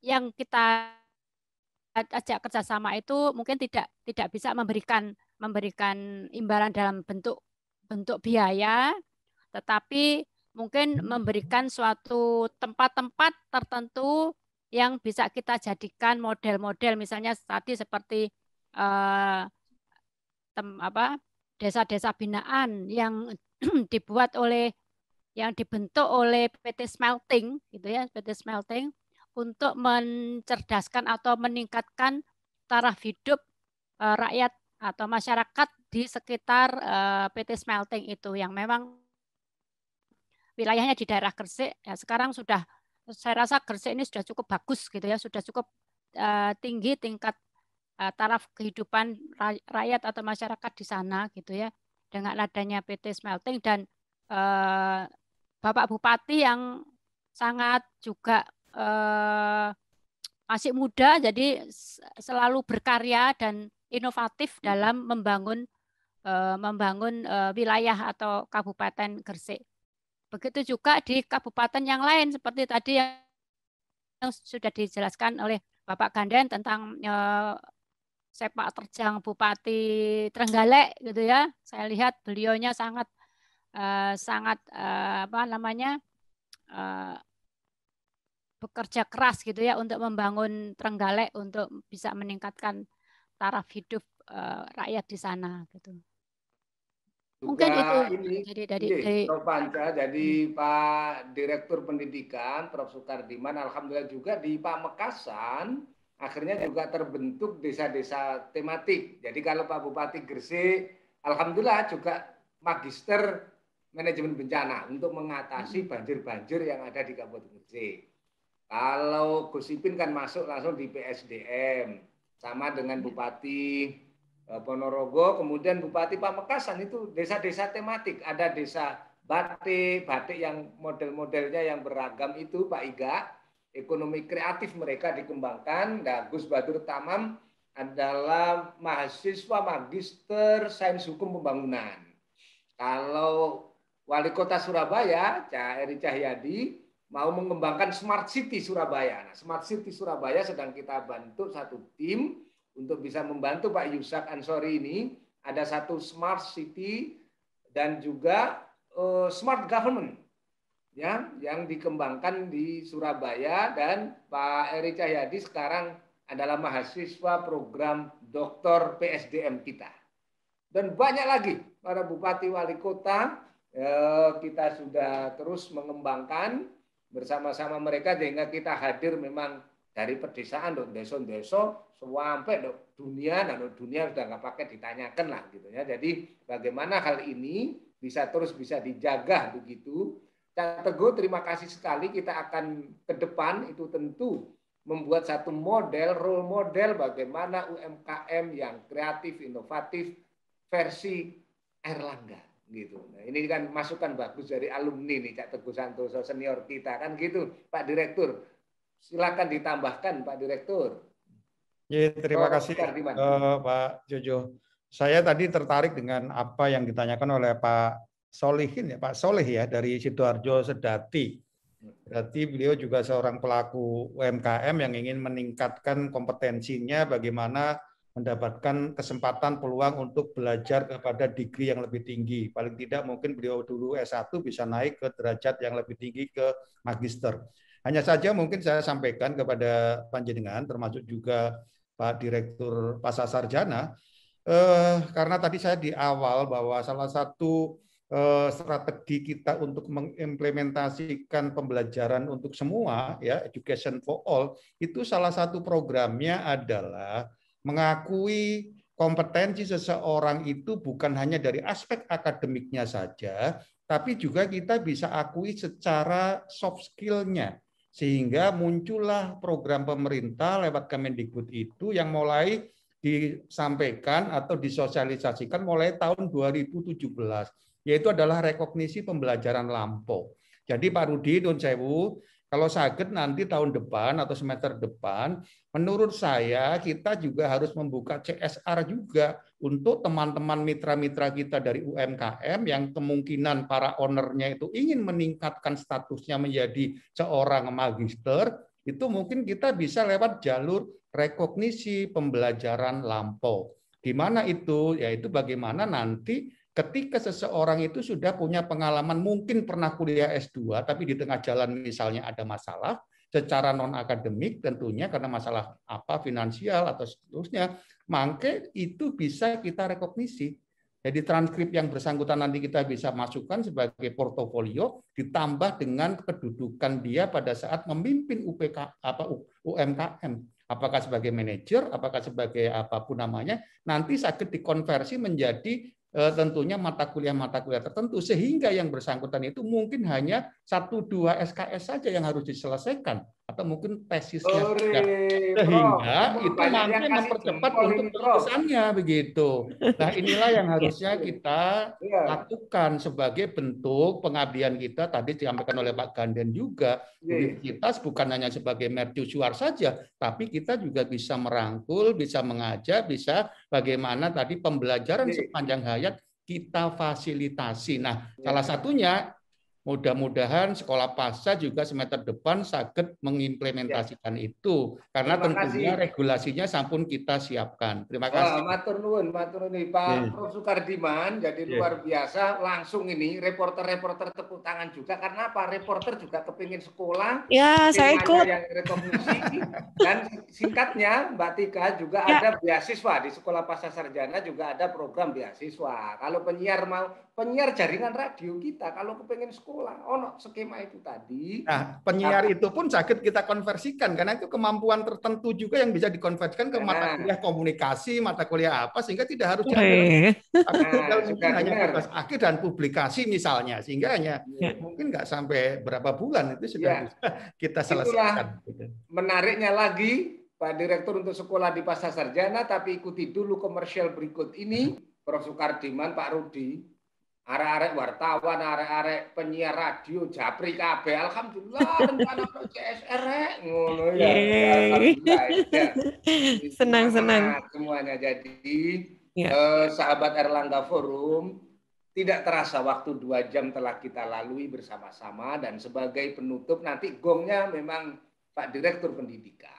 yang kita ajak kerjasama itu mungkin tidak bisa memberikan imbalan dalam bentuk biaya, tetapi mungkin memberikan suatu tempat-tempat tertentu yang bisa kita jadikan model-model, misalnya tadi seperti desa-desa binaan yang dibentuk oleh PT Smelting gitu ya, PT Smelting untuk mencerdaskan atau meningkatkan taraf hidup rakyat atau masyarakat di sekitar PT Smelting itu yang memang wilayahnya di daerah Gresik ya, sekarang sudah saya rasa Gresik ini sudah cukup bagus gitu ya, sudah cukup tinggi tingkat taraf kehidupan rakyat atau masyarakat di sana gitu ya, dengan adanya PT Smelting dan Bapak Bupati yang sangat juga masih muda, jadi selalu berkarya dan inovatif dalam membangun wilayah atau Kabupaten Gresik. Begitu juga di kabupaten yang lain seperti tadi yang sudah dijelaskan oleh Bapak Ganden tentang sepak terjang Bupati Trenggalek gitu ya. Saya lihat beliaunya sangat bekerja keras gitu ya untuk membangun Trenggalek untuk bisa meningkatkan taraf hidup rakyat di sana gitu. Mungkin itu ini dari Prof. Panca, jadi Pak Direktur Pendidikan Prof. Sukardiman, alhamdulillah juga di Pamekasan akhirnya juga terbentuk desa-desa tematik. Jadi kalau Pak Bupati Gresik, alhamdulillah juga magister manajemen bencana untuk mengatasi banjir-banjir yang ada di Kabupaten Gresik. Kalau Gus Ipin kan masuk langsung di PSDM, sama dengan Bupati Ponorogo, kemudian Bupati Pamekasan itu desa-desa tematik. Ada desa batik yang model-modelnya yang beragam itu Pak Iga, ekonomi kreatif mereka dikembangkan. Nah, Gus Badur Tamam adalah mahasiswa magister sains hukum pembangunan. Kalau Wali Kota Surabaya, Cak Eri Cahyadi, mau mengembangkan Smart City Surabaya. Nah, Smart City Surabaya sedang kita bantu satu tim untuk bisa membantu Pak Yusak Ansori ini. Ada satu Smart City dan juga Smart Government ya, yang dikembangkan di Surabaya, dan Pak Eri Cahyadi sekarang adalah mahasiswa program Doktor PSDM kita. Dan banyak lagi para bupati wali kota kita sudah terus mengembangkan bersama-sama mereka sehingga kita hadir memang dari pedesaan dok desa-desa sampai dok dunia, dan dunia sudah nggak pakai ditanyakan lah gitu ya. Jadi bagaimana hal ini bisa dijaga begitu. Cak Teguh, terima kasih sekali. Kita akan ke depan itu tentu membuat satu model, role model bagaimana UMKM yang kreatif, inovatif versi Airlangga gitu. Nah, ini kan masukan bagus dari alumni nih Cak Teguh Santoso senior kita kan gitu, Pak Direktur. Silakan ditambahkan Pak Direktur. Ya, terima kasih Pak Jojo. Saya tadi tertarik dengan apa yang ditanyakan oleh Pak Solihin ya, Pak Soleh ya, dari Sidoarjo Sedati. Berarti beliau juga seorang pelaku UMKM yang ingin meningkatkan kompetensinya bagaimana mendapatkan kesempatan peluang untuk belajar kepada degree yang lebih tinggi. Paling tidak mungkin beliau dulu S1 bisa naik ke derajat yang lebih tinggi ke magister. Hanya saja mungkin saya sampaikan kepada panjenengan termasuk juga Pak Direktur Pasca Sarjana, karena tadi saya di awal bahwa salah satu strategi kita untuk mengimplementasikan pembelajaran untuk semua, ya, Education for All, itu salah satu programnya adalah mengakui kompetensi seseorang itu bukan hanya dari aspek akademiknya saja, tapi juga kita bisa akui secara soft skill-nya. Sehingga muncullah program pemerintah lewat Kemendikbud itu yang mulai disampaikan atau disosialisasikan mulai tahun 2017, yaitu adalah rekognisi pembelajaran lampau. Jadi Pak Rudi, Nun Sewu, kalau sakit nanti tahun depan atau semester depan, menurut saya kita juga harus membuka CSR juga untuk teman-teman mitra-mitra kita dari UMKM yang kemungkinan para ownernya itu ingin meningkatkan statusnya menjadi seorang magister, itu mungkin kita bisa lewat jalur rekognisi pembelajaran lampau. Di mana itu? Yaitu bagaimana nanti ketika seseorang itu sudah punya pengalaman, mungkin pernah kuliah S2, tapi di tengah jalan misalnya ada masalah, secara non-akademik tentunya karena masalah apa finansial atau seterusnya, maka itu bisa kita rekognisi. Jadi transkrip yang bersangkutan nanti kita bisa masukkan sebagai portofolio, ditambah dengan kedudukan dia pada saat memimpin UMKM. Apakah sebagai manajer, apakah sebagai apapun namanya, nanti sakit dikonversi menjadi tentunya mata kuliah tertentu, sehingga yang bersangkutan itu mungkin hanya 1-2 SKS saja yang harus diselesaikan, atau mungkin tesisnya saja. Sehingga itu mampu mempercepat untuk kelulusannya begitu. Nah, inilah yang harusnya kita lakukan sebagai bentuk pengabdian kita. Tadi disampaikan oleh Pak Ganden juga, universitas bukan hanya sebagai mercusuar saja, tapi kita juga bisa merangkul, bisa mengajak, bisa bagaimana tadi pembelajaran sepanjang hayat kita fasilitasi. Nah, salah satunya mudah-mudahan sekolah pasca juga semester depan sakit mengimplementasikan itu, karena tentunya regulasinya sampun kita siapkan. Terima kasih. Matur nuwun Pak Prof. Sukardiman, jadi luar biasa. Langsung ini reporter tepuk tangan juga, karena apa? Reporter juga kepingin sekolah. Ya, saya ikut. Yang rekognisi. Dan singkatnya Mbak Tika juga ada beasiswa di Sekolah Pasca Sarjana, juga ada program beasiswa. Kalau penyiar jaringan radio kita, kalau kepingin sekolah, skema itu tadi. Nah, penyiar itu pun sakit kita konversikan, karena itu kemampuan tertentu juga yang bisa dikonversikan ke mata kuliah komunikasi, mata kuliah apa, sehingga tidak harus mungkin hanya tugas akhir dan publikasi misalnya, sehingga hanya mungkin nggak sampai berapa bulan itu sudah bisa kita selesaikan. Menariknya lagi, Pak Direktur untuk sekolah di Pasca Sarjana, tapi ikuti dulu komersial berikut ini, Prof. Sukardiman, Pak Rudi. arek-arek wartawan, arek-arek penyiar radio, japri kabeh. Alhamdulillah rencana CSR ngono ya. Alhamdulillah ya. Senang-senang Semuanya. Jadi ya. Sahabat Erlangga Forum, tidak terasa waktu 2 jam telah kita lalui bersama-sama, dan sebagai penutup nanti gongnya memang Pak Direktur Pendidikan.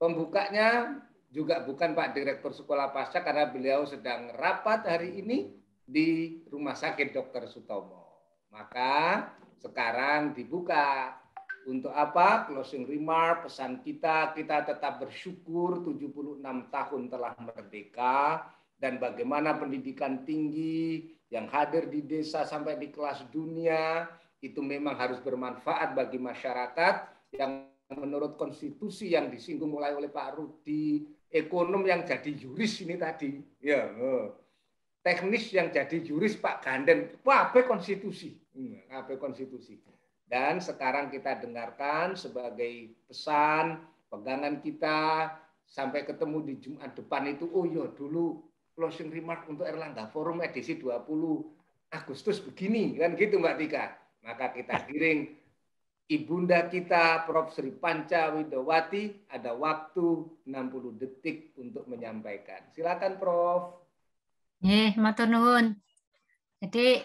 Pembukanya juga bukan Pak Direktur Sekolah Pasca karena beliau sedang rapat hari ini di Rumah Sakit Dr. Sutomo. Maka sekarang dibuka. Untuk apa? Closing remark, pesan kita tetap bersyukur 76 tahun telah merdeka, dan bagaimana pendidikan tinggi yang hadir di desa sampai di kelas dunia itu memang harus bermanfaat bagi masyarakat yang menurut konstitusi yang disinggung mulai oleh Pak Rudi, ekonom yang jadi juris ini tadi, ya, teknis yang jadi juris Pak Ganden, kabeh konstitusi, kabeh konstitusi. Dan sekarang kita dengarkan sebagai pesan pegangan kita sampai ketemu di Jumat depan itu. Oh iya, dulu closing remark untuk Erlangga Forum edisi 20 Agustus begini, kan gitu Mbak Tika. Maka kita giring Ibunda kita Prof. Sri Panca Widowati, ada waktu 60 detik untuk menyampaikan. Silakan Prof. Matur nuwun. Jadi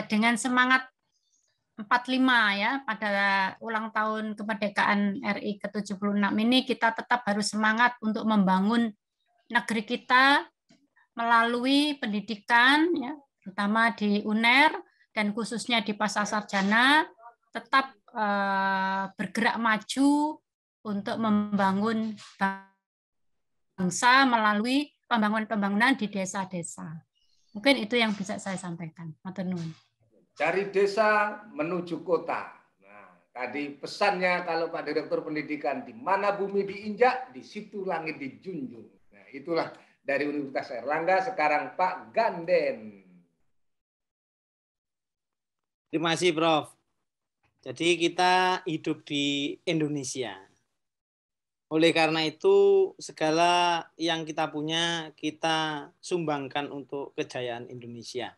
dengan semangat 45 ya pada ulang tahun kemerdekaan RI ke-76 ini, kita tetap harus semangat untuk membangun negeri kita melalui pendidikan ya, terutama di UNER dan khususnya di Pasca Sarjana, tetap bergerak maju untuk membangun bangsa melalui pembangunan di desa-desa. Mungkin itu yang bisa saya sampaikan. Matur nuwun. Dari desa menuju kota. Nah, tadi pesannya kalau Pak Direktur Pendidikan, di mana bumi diinjak, di situ langit dijunjung. Nah, itulah dari Universitas Erlangga. Sekarang Pak Ganden. Terima kasih, Prof. Jadi kita hidup di Indonesia. Oleh karena itu, segala yang kita punya, kita sumbangkan untuk kejayaan Indonesia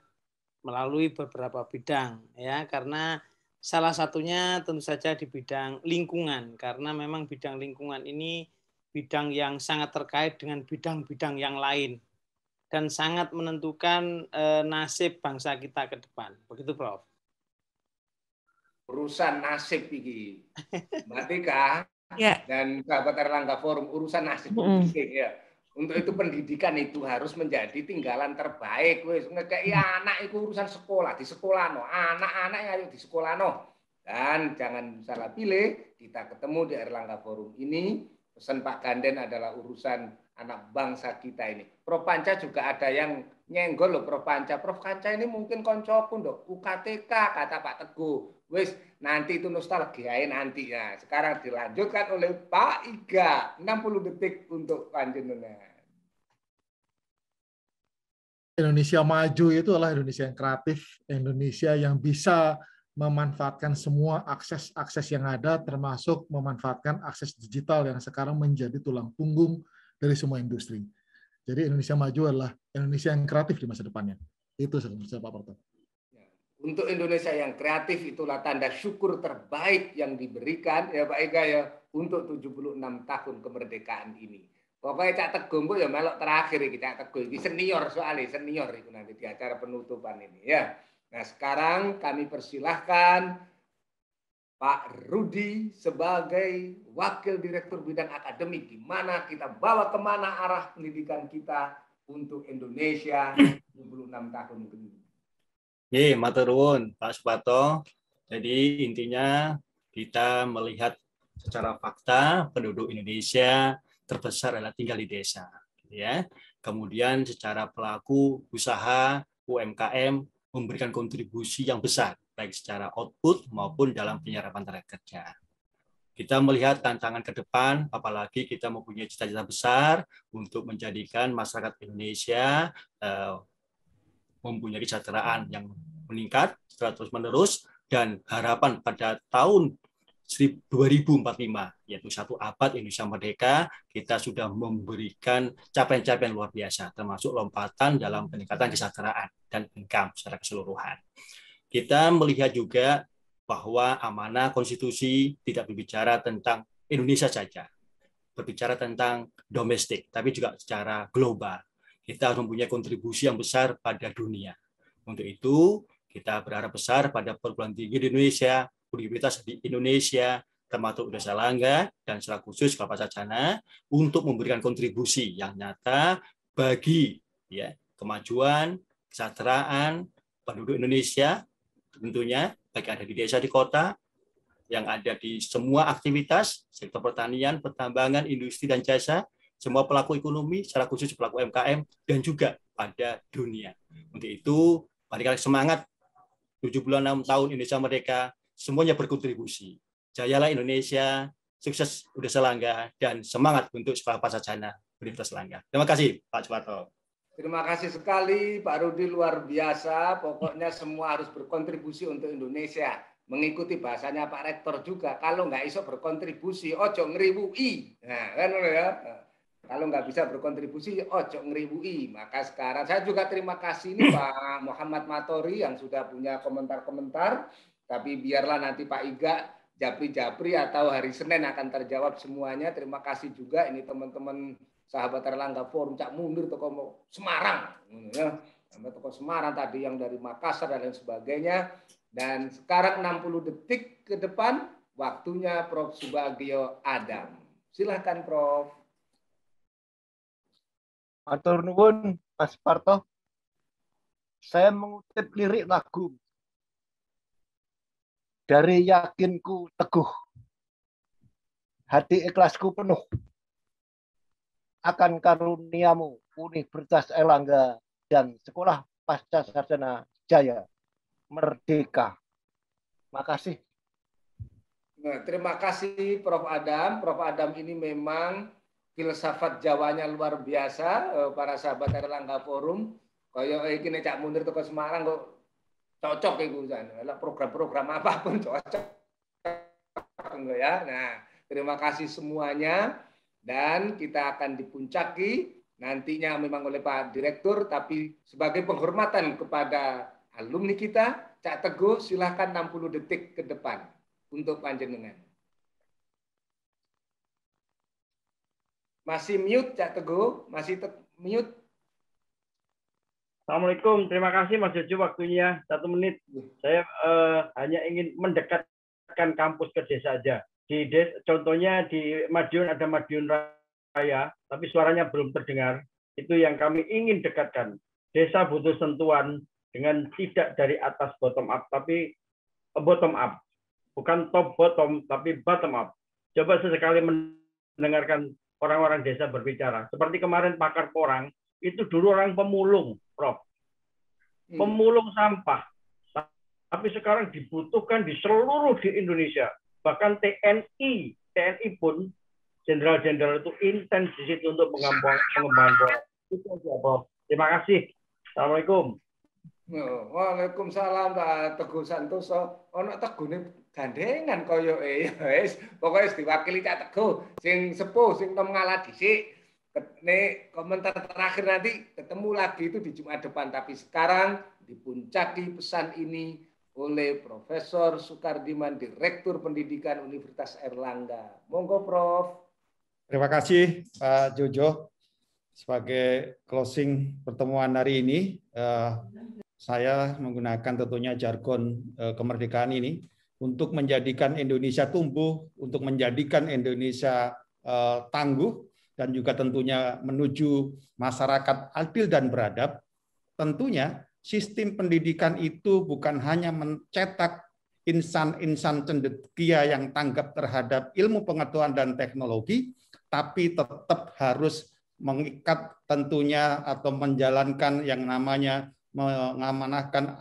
melalui beberapa bidang, ya, karena salah satunya tentu saja di bidang lingkungan, karena memang bidang lingkungan ini bidang yang sangat terkait dengan bidang-bidang yang lain dan sangat menentukan nasib bangsa kita ke depan. Begitu, Prof. Urusan nasib ini, Mbak Tika. Ya. Dan sahabat Erlangga Forum, urusan nasib pendidik ya. Untuk itu pendidikan itu harus menjadi tinggalan terbaik. Wis ngekei anak itu urusan sekolah, di sekolah no. Anak-anak yang ayo di sekolah no. Dan jangan salah pilih, kita ketemu di Erlangga Forum ini. Pesan Pak Ganden adalah urusan anak bangsa kita ini. Prof Panca juga ada yang nyenggol loh Prof Panca. Prof Panca ini mungkin koncoku ndok UKTK kata Pak Teguh. Wis nanti itu nostalgiain nanti ya. Sekarang dilanjutkan oleh Pak Iga. 60 detik untuk panjenengan. Indonesia maju itu adalah Indonesia yang kreatif, Indonesia yang bisa memanfaatkan semua akses yang ada, termasuk memanfaatkan akses digital yang sekarang menjadi tulang punggung dari semua industri. Jadi Indonesia maju adalah Indonesia yang kreatif di masa depannya. Itu menurut Pak Parto. Untuk Indonesia yang kreatif itulah tanda syukur terbaik yang diberikan ya Pak Ega ya untuk 76 tahun kemerdekaan ini. Pokoknya Cak Teguh ya melok terakhir iki Cak Teguh iki senior soalnya senior itu nanti di acara penutupan ini ya. Nah, sekarang kami persilahkan Pak Rudi sebagai Wakil Direktur Bidang Akademik, di mana kita bawa kemana arah pendidikan kita untuk Indonesia 26 tahun ini. Matur nuwun Pak Suparto. Jadi intinya kita melihat secara fakta penduduk Indonesia terbesar adalah tinggal di desa, ya. Kemudian secara pelaku usaha UMKM memberikan kontribusi yang besar baik secara output maupun dalam penyerapan tenaga kerja. Kita melihat tantangan ke depan, apalagi kita mempunyai cita-cita besar untuk menjadikan masyarakat Indonesia mempunyai kesejahteraan yang meningkat secara terus-menerus, dan harapan pada tahun 2045, yaitu 1 abad Indonesia Merdeka, kita sudah memberikan capaian-capaian luar biasa, termasuk lompatan dalam peningkatan kesejahteraan dan income secara keseluruhan. Kita melihat juga bahwa amanah konstitusi tidak berbicara tentang Indonesia saja, berbicara tentang domestik, tapi juga secara global. Kita harus mempunyai kontribusi yang besar pada dunia. Untuk itu, kita berharap besar pada perguruan tinggi di Indonesia, universitas di Indonesia, termasuk Universitas Airlangga, dan secara khusus Bapak Sarjana, untuk memberikan kontribusi yang nyata bagi kemajuan, kesejahteraan penduduk Indonesia, tentunya baik ada di desa, di kota, yang ada di semua aktivitas, sektor pertanian, pertambangan, industri, dan jasa, semua pelaku ekonomi, secara khusus pelaku UMKM, dan juga pada dunia. Untuk itu, mari semangat 76 tahun Indonesia Merdeka, semuanya berkontribusi. Jayalah Indonesia, sukses Universitas Airlangga, dan semangat untuk Bapak Sarjana Universitas Airlangga. Terima kasih, Pak Suparto. Terima kasih sekali, Pak Rudi, luar biasa. Pokoknya semua harus berkontribusi untuk Indonesia. Mengikuti bahasanya Pak Rektor juga. Kalau nggak iso berkontribusi, ojo ngeriwui. Nah, kan ya. Kalau nggak bisa berkontribusi, ojo ngeriwui. Maka sekarang saya juga terima kasih nih Pak Muhammad Matori yang sudah punya komentar-komentar. Tapi biarlah nanti Pak Iga, Japri-Japri atau hari Senin akan terjawab semuanya. Terima kasih juga ini teman-teman sahabat Airlangga Forum Cak Munir toko Semarang. Ya. Toko Semarang tadi yang dari Makassar dan lain sebagainya. Dan sekarang 60 detik ke depan, waktunya Prof. Subagio Adam. Silahkan Prof. Matur nuwun Mas Parto. Saya mengutip lirik lagu dari yakinku teguh, hati ikhlasku penuh, akan karuniamu Universitas Airlangga dan Sekolah Pasca Sarjana Jaya Merdeka. Makasih. Nah, terima kasih Prof. Adam. Prof. Adam ini memang filsafat Jawanya luar biasa, para sahabat Airlangga Forum. Kaya iki Cak Munir teko Semarang kok cocok iku program-program apapun cocok ya. Nah, terima kasih semuanya dan kita akan dipuncaki nantinya memang oleh Pak Direktur, tapi sebagai penghormatan kepada alumni kita, Cak Teguh silahkan 60 detik ke depan untuk panjenengan. Masih mute Cak Teguh, masih mute. Assalamualaikum, terima kasih Mas Jojo waktunya 1 menit. Saya hanya ingin mendekatkan kampus ke desa saja. Contohnya di Madiun ada Madiun Raya, tapi suaranya belum terdengar. Itu yang kami ingin dekatkan. Desa butuh sentuhan dengan tidak dari atas bottom up, tapi bottom up. Bukan top bottom, tapi bottom up. Coba sesekali mendengarkan orang-orang desa berbicara. Seperti kemarin pakar porang, itu dulu orang pemulung, Prof. Pemulung sampah. Tapi sekarang dibutuhkan di seluruh di Indonesia. Bahkan TNI pun, jenderal-jenderal itu intens di situ untuk pengembangan porang. Itu aja, Prof. Terima kasih. Assalamualaikum. Waalaikumsalam Pak Teguh Santoso. Ono tegune gandengan koyo wis. Pokoke diwakili Cak Teguh sing sepuh sing nom ngalah dhisik. Nek komentar terakhir nanti ketemu lagi itu di Jumat depan. Tapi sekarang dipuncaki pesan ini oleh Profesor Sukardiman, Direktur Pendidikan Universitas Airlangga. Monggo Prof. Terima kasih Pak Jojo. Sebagai closing pertemuan hari ini, saya menggunakan tentunya jargon kemerdekaan ini untuk menjadikan Indonesia tumbuh, untuk menjadikan Indonesia tangguh, dan juga tentunya menuju masyarakat adil dan beradab. Tentunya sistem pendidikan itu bukan hanya mencetak insan-insan cendekia yang tanggap terhadap ilmu pengetahuan dan teknologi, tapi tetap harus mengikat tentunya atau menjalankan yang namanya mengamanahkan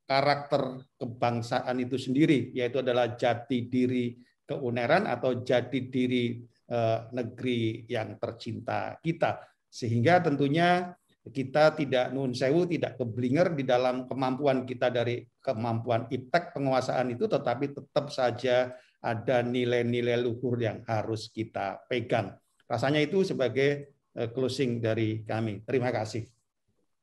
karakter kebangsaan itu sendiri, yaitu adalah jati diri keuneran atau jati diri negeri yang tercinta kita. Sehingga tentunya kita tidak nun sewu, tidak keblinger di dalam kemampuan kita dari kemampuan iptek penguasaan itu, tetapi tetap saja ada nilai-nilai luhur yang harus kita pegang. Rasanya itu sebagai closing dari kami. Terima kasih.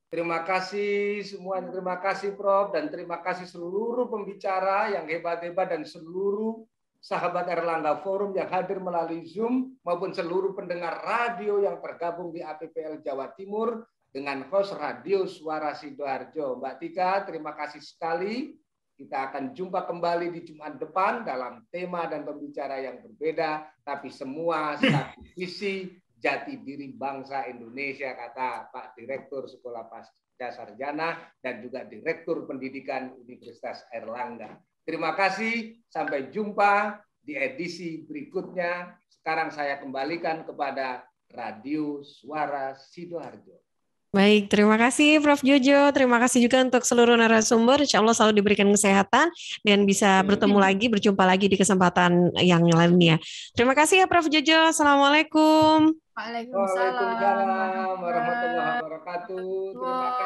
Terima kasih semuanya, terima kasih Prof, dan terima kasih seluruh pembicara yang hebat-hebat dan seluruh sahabat Erlangga Forum yang hadir melalui Zoom maupun seluruh pendengar radio yang tergabung di APPL Jawa Timur dengan host Radio Suara Sidoarjo. Mbak Tika, terima kasih sekali. Kita akan jumpa kembali di Jumat depan dalam tema dan pembicara yang berbeda, tapi semua satu visi jati diri bangsa Indonesia, kata Pak Direktur Sekolah Pasca Sarjana dan juga Direktur Pendidikan Universitas Erlangga. Terima kasih, sampai jumpa di edisi berikutnya. Sekarang saya kembalikan kepada Radio Suara Sidoarjo. Baik, terima kasih Prof. Jojo. Terima kasih juga untuk seluruh narasumber. Insya Allah selalu diberikan kesehatan dan bisa bertemu lagi, berjumpa lagi di kesempatan yang lainnya. Terima kasih ya Prof. Jojo. Assalamualaikum. Waalaikumsalam warahmatullahi wabarakatuh. Terima kasih.